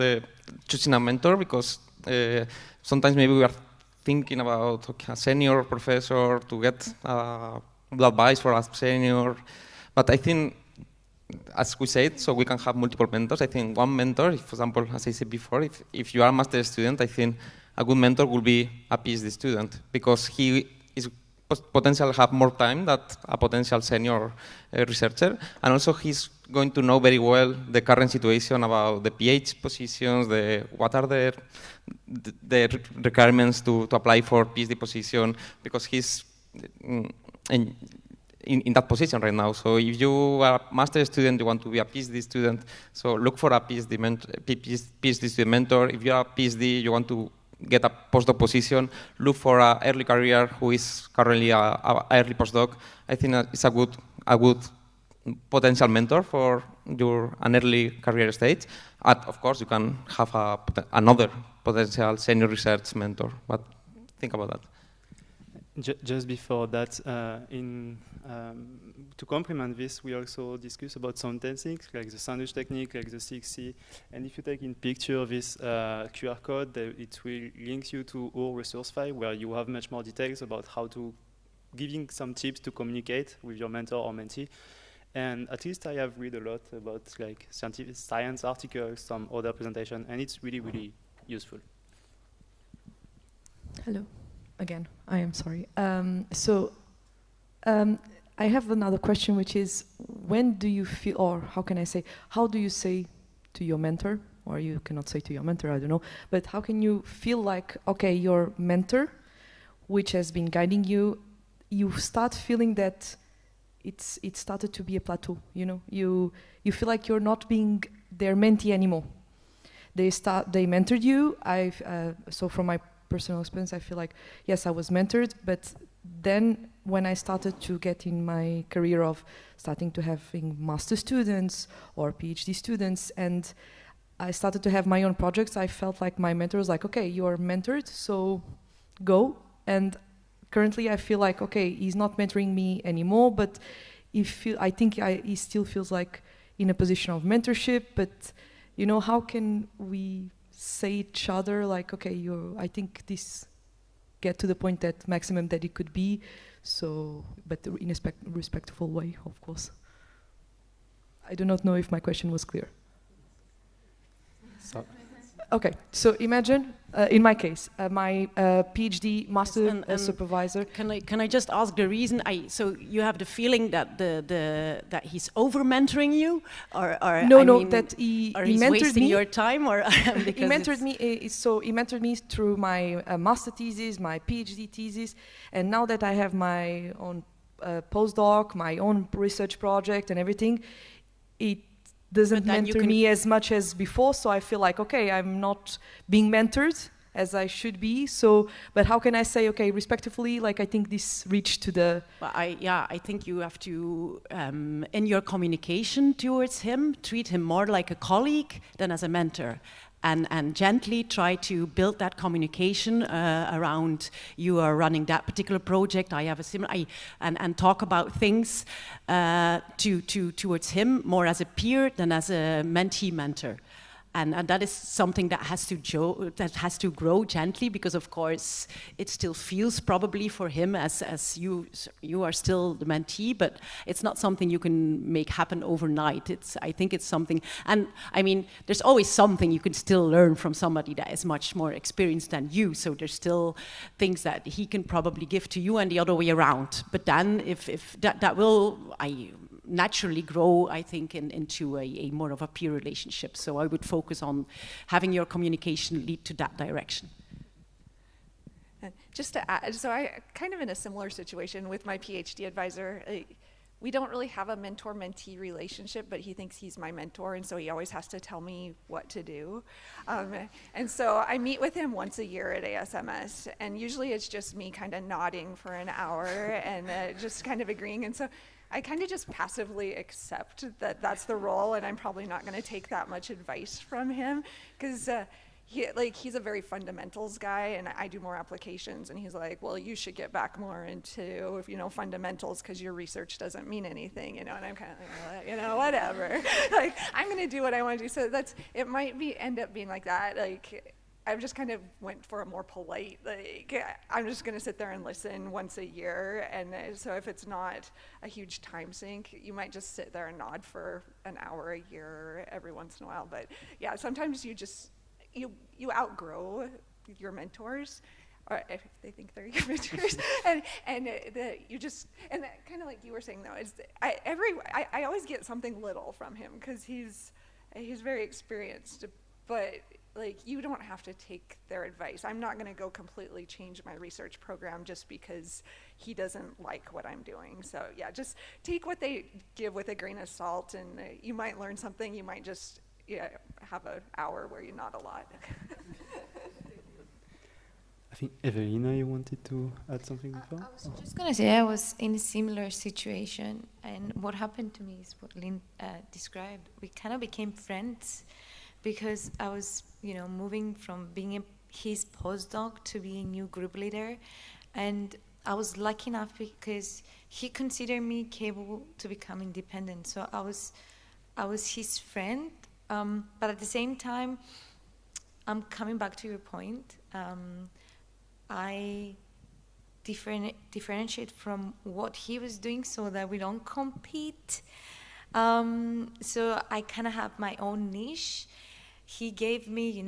choosing a mentor, because sometimes maybe we are thinking about a senior professor to get advice for a senior, but I think, as we said, so we can have multiple mentors. I think one mentor, if, for example, as I said before, if you are a master student, I think a good mentor will be a PhD student, because he is potentially have more time than a potential senior researcher, and also he's going to know very well the current situation about the PhD positions, what are the requirements to apply for PhD position, because he's in that position right now. So if you are a master student, you want to be a PhD student, so look for a PhD student mentor. If you are a PhD, you want to get a postdoc position, look for an early career who is currently an early postdoc. I think it's a good potential mentor for an early career stage. And of course, you can have another potential senior research mentor, but think about that. Just before that, to complement this, we also discuss about some techniques, like the sandwich technique, like the 6C. And if you take in picture this QR code, it will link you to our resource file, where you have much more details about how to giving some tips to communicate with your mentor or mentee. And at least I have read a lot about like science articles, some other presentation, and it's really, really useful. Hello. Again, I am sorry. I have another question, which is, when do you feel, or how can I say, how do you say to your mentor, or you cannot say to your mentor, I don't know, but how can you feel like, okay, your mentor, which has been guiding you, you start feeling that it started to be a plateau, you know? You feel like you're not being their mentee anymore. They mentored you. So from my personal experience, I feel like, yes, I was mentored, but then when I started to get in my career of starting to having master students or PhD students, and I started to have my own projects, I felt like my mentor was like, okay, you're mentored, so go. And currently I feel like, okay, he's not mentoring me anymore, but I think he still feels like in a position of mentorship, but you know, how can we say each other like, okay, I think this get to the point that maximum that it could be, so, but in a respectful way, of course. I do not know if my question was clear. So, Okay, so imagine, in my case, my PhD master supervisor. Can I just ask the reason? So you have the feeling that that he's over mentoring you, or that he he's mentored wasting me. your time, or He mentored me. So he mentored me through my master thesis, my PhD thesis, and now that I have my own postdoc, my own research project, and everything, it doesn't mentor me as much as before, so I feel like, okay, I'm not being mentored as I should be, so, but how can I say, okay, respectively, like I think this reached to the... Well, I think you have to, in your communication towards him, treat him more like a colleague than as a mentor. And gently try to build that communication around you are running that particular project. I have a similar, and talk about things towards him more as a peer than as a mentee mentor. And that is something that has to grow gently, because of course it still feels probably for him as you are still the mentee, but it's not something you can make happen overnight. I think it's something, and I mean, there's always something you can still learn from somebody that is much more experienced than you. So there's still things that he can probably give to you and the other way around. But then if that will naturally grow, I think, into a more of a peer relationship. So I would focus on having your communication lead to that direction. Just to add, so I kind of in a similar situation with my PhD advisor. We don't really have a mentor-mentee relationship, but he thinks he's my mentor, and so he always has to tell me what to do. And so I meet with him once a year at ASMS, and usually it's just me kind of nodding for an hour and just kind of agreeing. And so I kind of just passively accept that that's the role, and I'm probably not going to take that much advice from him, because he's a very fundamentals guy, and I do more applications, and he's like, well, you should get back more into fundamentals because your research doesn't mean anything, and I'm kind of like, whatever. Like, I'm going to do what I want to do. So it might end up being like that. Like, I've just kind of went for a more polite, I'm just going to sit there and listen once a year. And so if it's not a huge time sink, you might just sit there and nod for an hour a year every once in a while. But yeah, sometimes you outgrow your mentors, or if they think they're your mentors, and kind of like you were saying though, I always get something little from him because he's very experienced, but like, you don't have to take their advice. I'm not going to go completely change my research program just because he doesn't like what I'm doing. So yeah, just take what they give with a grain of salt, and you might learn something. You might just have an hour where you nod a lot. I think Evelina, you wanted to add something before? I was just going to say I was in a similar situation, and what happened to me is what Lynn described. We kind of became friends, because I was, moving from being his postdoc to being new group leader, and I was lucky enough because he considered me capable to become independent. So I was his friend, but at the same time, I'm coming back to your point. I differentiate from what he was doing so that we don't compete. So I kind of have my own niche. He gave me,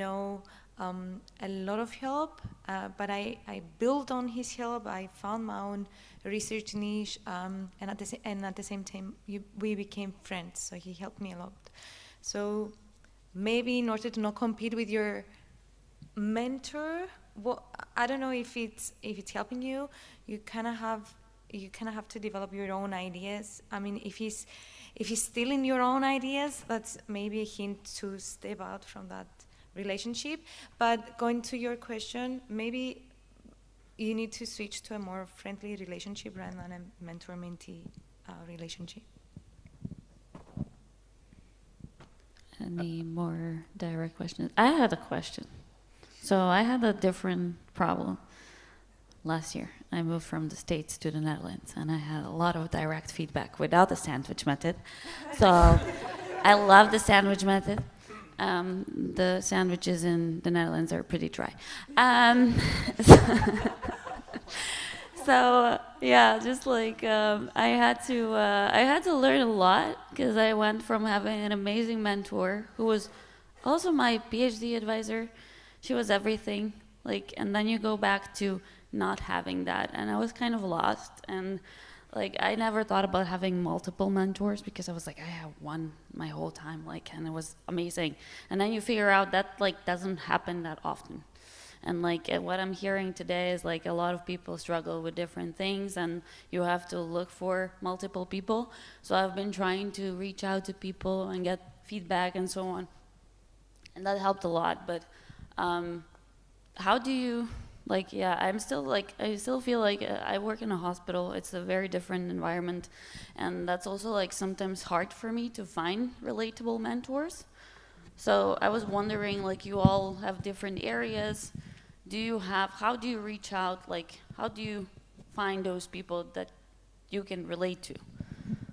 a lot of help, but I built on his help. I found my own research niche, and at the same time, we became friends. So he helped me a lot. So maybe in order to not compete with your mentor, I don't know if it's helping you. You kind of have to develop your own ideas. I mean, if he's stealing your own ideas, that's maybe a hint to step out from that relationship. But going to your question, maybe you need to switch to a more friendly relationship rather than a mentor-mentee relationship. Any more direct questions? I had a question. So I had a different problem last year. I moved from the States to the Netherlands, and I had a lot of direct feedback without the sandwich method. So I love the sandwich method. The sandwiches in the Netherlands are pretty dry. So yeah, just like I had to learn a lot, because I went from having an amazing mentor who was Also, my PhD advisor, she was everything. Like, and then you go back to not having that, and I was kind of lost. And like, I never thought about having multiple mentors because I was like, I have one my whole time, like, and it was amazing. And then you figure out that like doesn't happen that often. And like what I'm hearing today is like a lot of people struggle with different things, and you have to look for multiple people. So I've been trying to reach out to people and get feedback and so on, and that helped a lot. But how do you, like, yeah, I still feel like I work in a hospital. It's a very different environment, and that's also like sometimes hard for me to find relatable mentors. So I was wondering, like, you all have different areas. How do you reach out? Like, how do you find those people that you can relate to?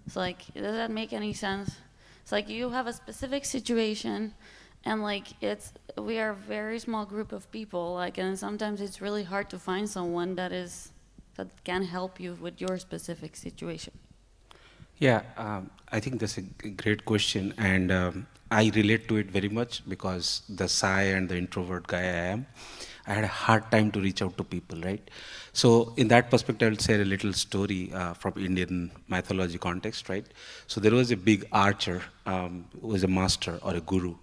It's like, does that make any sense? It's like you have a specific situation, and like we are a very small group of people, like, and sometimes it's really hard to find someone that can help you with your specific situation. Yeah, I think that's a great question, and I relate to it very much because the shy and the introvert guy I am, I had a hard time to reach out to people, right? So in that perspective, I'll share a little story from Indian mythology context, right? So there was a big archer who was a master or a guru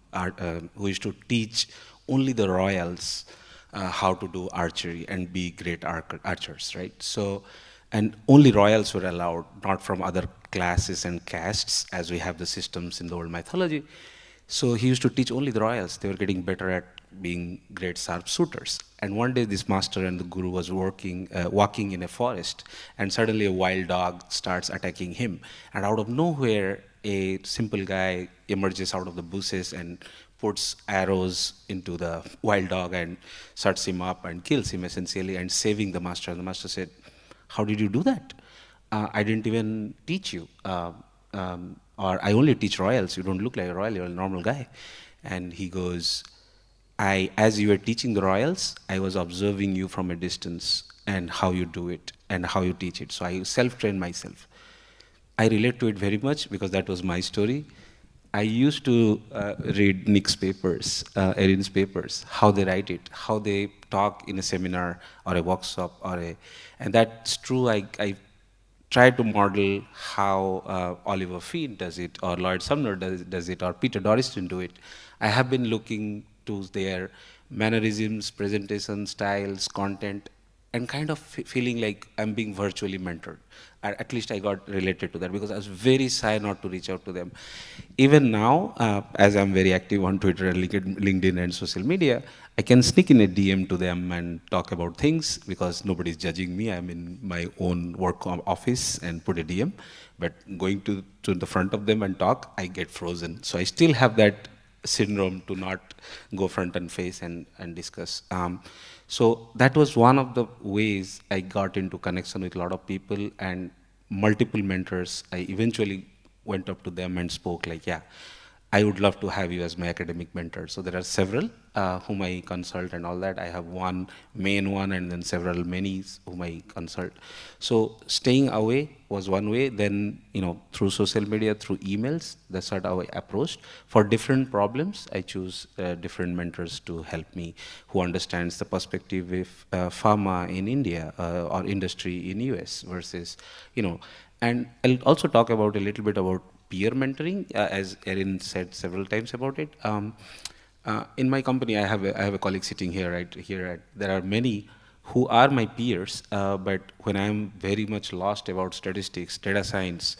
who used to teach only the royals how to do archery and be great archers, right? So, and only royals were allowed, not from other classes and castes as we have the systems in the old mythology. So he used to teach only the royals. They were getting better at being great sharpshooters. And one day this master and the guru was walking in a forest, and suddenly a wild dog starts attacking him. And out of nowhere, a simple guy emerges out of the bushes and puts arrows into the wild dog and shuts him up and kills him essentially, and saving the master. And the master said, "How did you do that? I didn't even teach you. Or I only teach royals. You don't look like a royal, you're a normal guy." And he goes, as you were teaching the royals, I was observing you from a distance and how you do it and how you teach it. So I self-trained myself. I relate to it very much because that was my story. I used to read Nick's papers, Erin's papers, how they write it, how they talk in a seminar or a workshop and that's true. I try to model how Oliver Feed does it, or Lloyd Sumner does it, or Peter Doriston do it. I have been looking to their mannerisms, presentation styles, content, and kind of feeling like I'm being virtually mentored. At least I got related to that because I was very shy not to reach out to them. Even now, as I'm very active on Twitter and LinkedIn and social media, I can sneak in a DM to them and talk about things because nobody's judging me. I'm in my own work office and put a DM. But going to the front of them and talk, I get frozen. So I still have that syndrome to not go front and face and discuss. So that was one of the ways I got into connection with a lot of people and multiple mentors. I eventually went up to them and spoke like, yeah, I would love to have you as my academic mentor. So there are several whom I consult and all that. I have one main one and then several mentees whom I consult. So staying away was one way. Then, through social media, through emails, that's how I approached. For different problems, I choose different mentors to help me who understands the perspective of pharma in India or industry in US versus, and I'll also talk about a little bit about peer mentoring, as Erin said several times about it. In my company, I have a colleague sitting here, right here. There are many who are my peers, but when I'm very much lost about statistics, data science,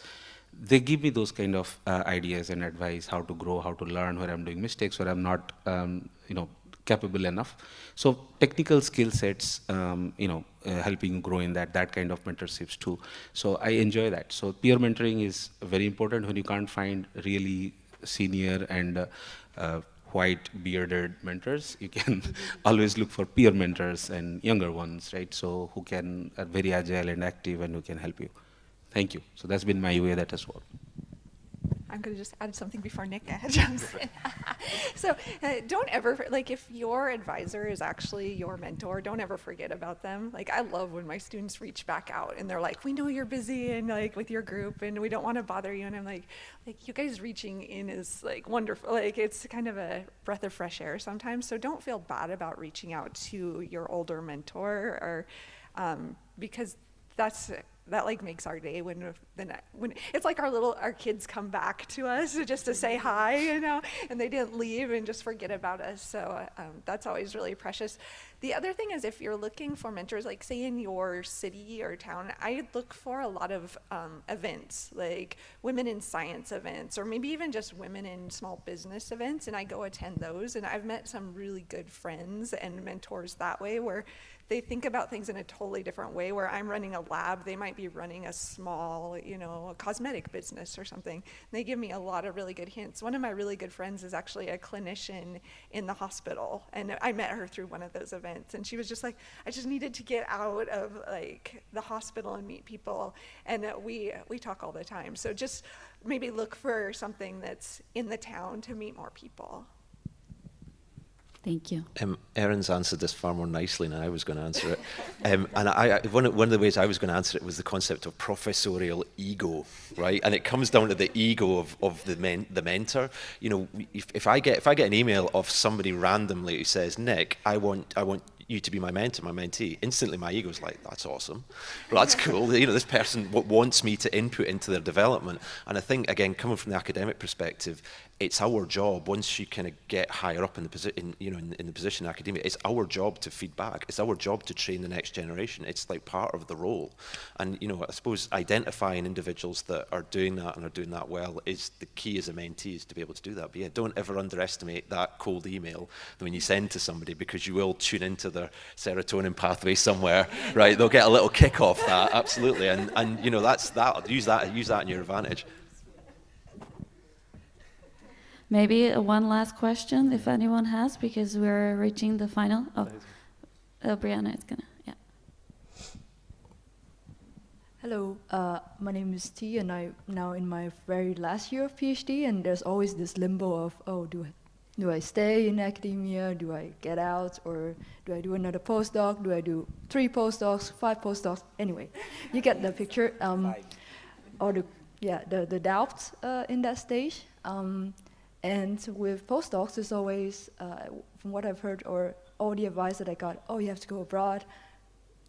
they give me those kind of ideas and advice, how to grow, how to learn, where I'm doing mistakes, where I'm not, capable enough. So technical skill sets, helping you grow in that kind of mentorships too. So I enjoy that. So peer mentoring is very important when you can't find really senior and white bearded mentors. You can always look for peer mentors and younger ones, right? So who are very agile and active and who can help you. Thank you. So that's been my way that has worked. I'm going to just add something before Nick jumps in. So don't ever, like if your advisor is actually your mentor, don't ever forget about them. Like I love when my students reach back out and they're like, we know you're busy and like with your group and we don't want to bother you. And I'm like you guys reaching in is like wonderful. Like it's kind of a breath of fresh air sometimes. So don't feel bad about reaching out to your older mentor or because that like makes our day when it's like our kids come back to us just to say hi, you know, and they didn't leave and just forget about us. So that's always really precious. The other thing is if you're looking for mentors, like say in your city or town, I look for a lot of events, like women in science events, or maybe even just women in small business events, and I go attend those. And I've met some really good friends and mentors that way where they think about things in a totally different way. Where I'm running a lab, they might be running a small, you know, a cosmetic business or something. And they give me a lot of really good hints. One of my really good friends is actually a clinician in the hospital, and I met her through one of those events. And she was just like, I just needed to get out of like the hospital and meet people. And we talk all the time. So just maybe look for something that's in the town to meet more people. Thank you. Erin's answered this far more nicely than I was going to answer it. And one of the ways I was going to answer it was the concept of professorial ego, right? And it comes down to the ego of the mentor. You know, if I get an email of somebody randomly who says, Nick, I want you to be my mentor, my mentee, instantly my ego's like, that's awesome. Well, that's cool. You know, this person wants me to input into their development. And I think, again, coming from the academic perspective, it's our job, once you kind of get higher up in the position, in the position in academia, it's our job to feed back. It's our job to train the next generation. It's like part of the role. And, you know, I suppose identifying individuals that are doing that and are doing that well is the key as a mentee, is to be able to do that. But yeah, don't ever underestimate that cold email when you send to somebody, because you will tune into their serotonin pathway somewhere, right? They'll get a little kick off that, absolutely. And you know, use that in your advantage. Maybe one last question, if anyone has, because we're reaching the final. Oh, Brianna is gonna, yeah. Hello, my name is T, and I'm now in my very last year of PhD, and there's always this limbo of, oh, do I stay in academia, do I get out, or do I do another postdoc, do I do 3 postdocs, 5 postdocs, anyway, you get the picture, or the doubt in that stage. And with postdocs, there's always, from what I've heard, or all the advice that I got, oh, you have to go abroad,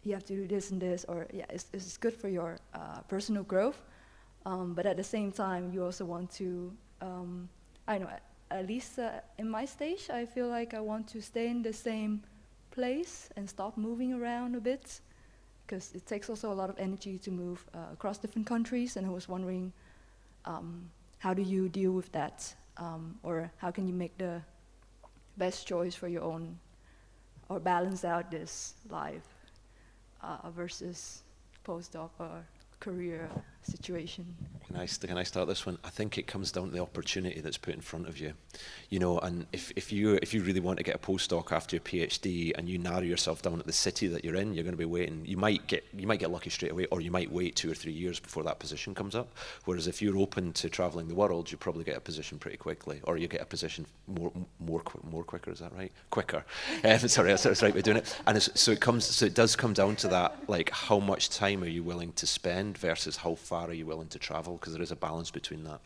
you have to do this and this, or yeah, it's good for your personal growth. But at the same time, you also want to, I know, at least in my stage, I feel like I want to stay in the same place and stop moving around a bit, because it takes also a lot of energy to move across different countries. And I was wondering, how do you deal with that? Or how can you make the best choice for your own, or balance out this life versus postdoc or career situation? Can I start this one? I think it comes down to the opportunity that's put in front of you. You know, and if you really want to get a postdoc after your PhD and you narrow yourself down at the city that you're in, you're going to be waiting. You might get lucky straight away, or you might wait 2 or 3 years before that position comes up. Whereas if you're open to traveling the world, you probably get a position pretty quickly, or you get a position more quicker. Is that right? Quicker. Sorry, that's the right way of doing it. And so it does come down to that, like, how much time are you willing to spend versus how far are you willing to travel, because there is a balance between that.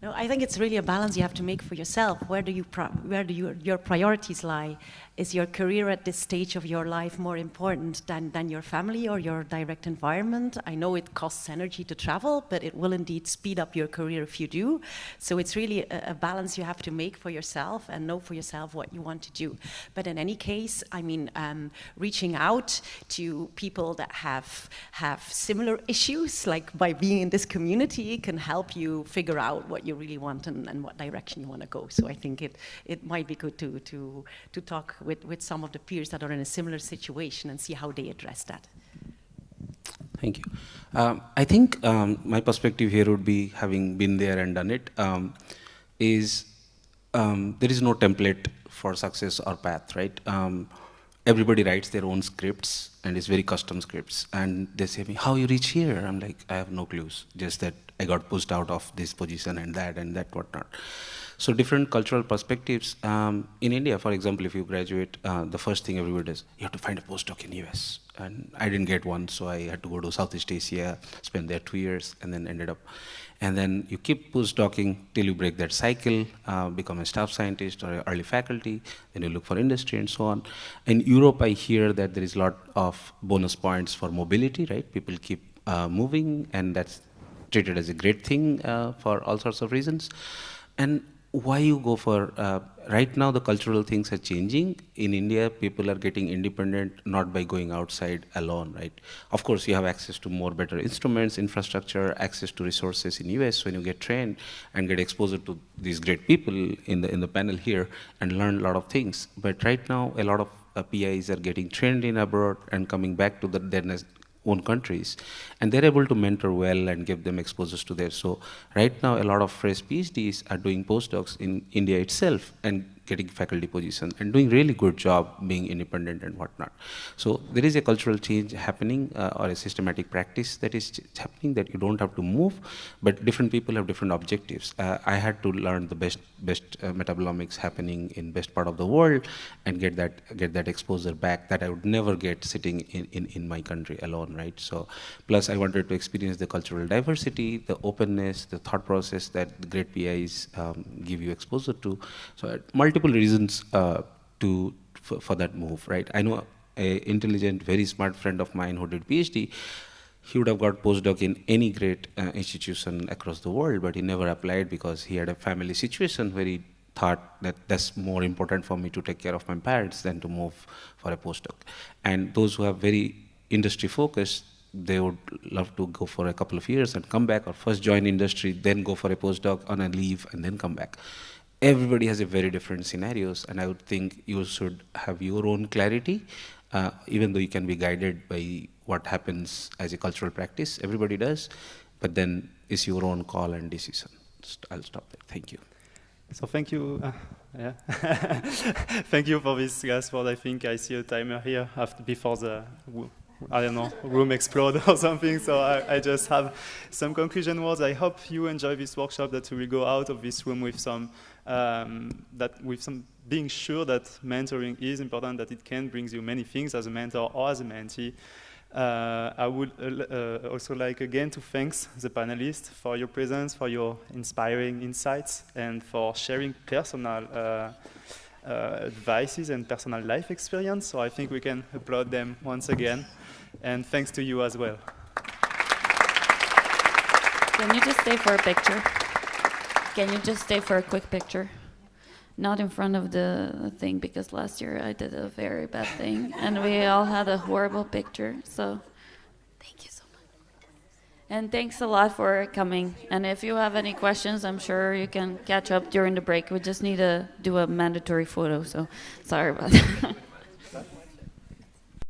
No, I think it's really a balance you have to make for yourself. Where do your priorities lie? Is your career at this stage of your life more important than your family or your direct environment? I know it costs energy to travel, but it will indeed speed up your career if you do. So it's really a balance you have to make for yourself and know for yourself what you want to do. But in any case, I mean, reaching out to people that have similar issues, like by being in this community, can help you figure out what you really want and what direction you want to go. So I think it might be good to talk with some of the peers that are in a similar situation and see how they address that. Thank you. I think my perspective here would be, having been there and done it, is there is no template for success or path, right? Everybody writes their own scripts, and it's very custom scripts. And they say me, how you reach here? I'm like, I have no clues, just that I got pushed out of this position and that whatnot. So different cultural perspectives. In India, for example, if you graduate, the first thing everybody does, you have to find a postdoc in US. And I didn't get one, so I had to go to Southeast Asia, spend there 2 years, and then ended up. And then you keep postdocing till you break that cycle, become a staff scientist or early faculty, then you look for industry and so on. In Europe, I hear that there is a lot of bonus points for mobility, right? People keep moving, and that's treated as a great thing for all sorts of reasons. And why you go for, right now the cultural things are changing. In India, people are getting independent not by going outside alone, right? Of course, you have access to more better instruments, infrastructure, access to resources in US when you get trained and get exposure to these great people in the panel here and learn a lot of things. But right now, a lot of PIs are getting trained in abroad and coming back to their own countries, and they're able to mentor well and give them exposures to there. So right now, a lot of fresh PhDs are doing postdocs in India itself and getting faculty positions and doing really good job being independent and whatnot. So there is a cultural change happening or a systematic practice that is happening, that you don't have to move, but different people have different objectives. I had to learn the best metabolomics happening in best part of the world and get that exposure back that I would never get sitting in my country alone, right? So plus I wanted to experience the cultural diversity, the openness, the thought process that the great PIs give you exposure to. So multiple reasons for that move, right? I know an intelligent, very smart friend of mine who did PhD. He would have got postdoc in any great institution across the world, but he never applied because he had a family situation where he thought that that's more important for me to take care of my parents than to move for a postdoc. And those who are very industry focused, they would love to go for a couple of years and come back, or first join industry, then go for a postdoc on a leave and then come back. Everybody has a very different scenarios, and I would think you should have your own clarity, even though you can be guided by what happens as a cultural practice. Everybody does, but then it's your own call and decision. I'll stop there. Thank you. So thank you. Yeah. Thank you for this last word. I think I see a timer here before the, I don't know, room explode or something. So I just have some conclusion words. I hope you enjoy this workshop, that you will go out of this room with some being sure that mentoring is important, that it can bring you many things as a mentor or as a mentee. I would also like again to thank the panelists for your presence, for your inspiring insights, and for sharing personal advices and personal life experience. So I think we can applaud them once again. And thanks to you as well. Can you just stay for a picture? Can you just stay for a quick picture? Not in front of the thing, because last year I did a very bad thing and we all had a horrible picture. So thank you so much. And thanks a lot for coming. And if you have any questions, I'm sure you can catch up during the break. We just need to do a mandatory photo, so sorry about that.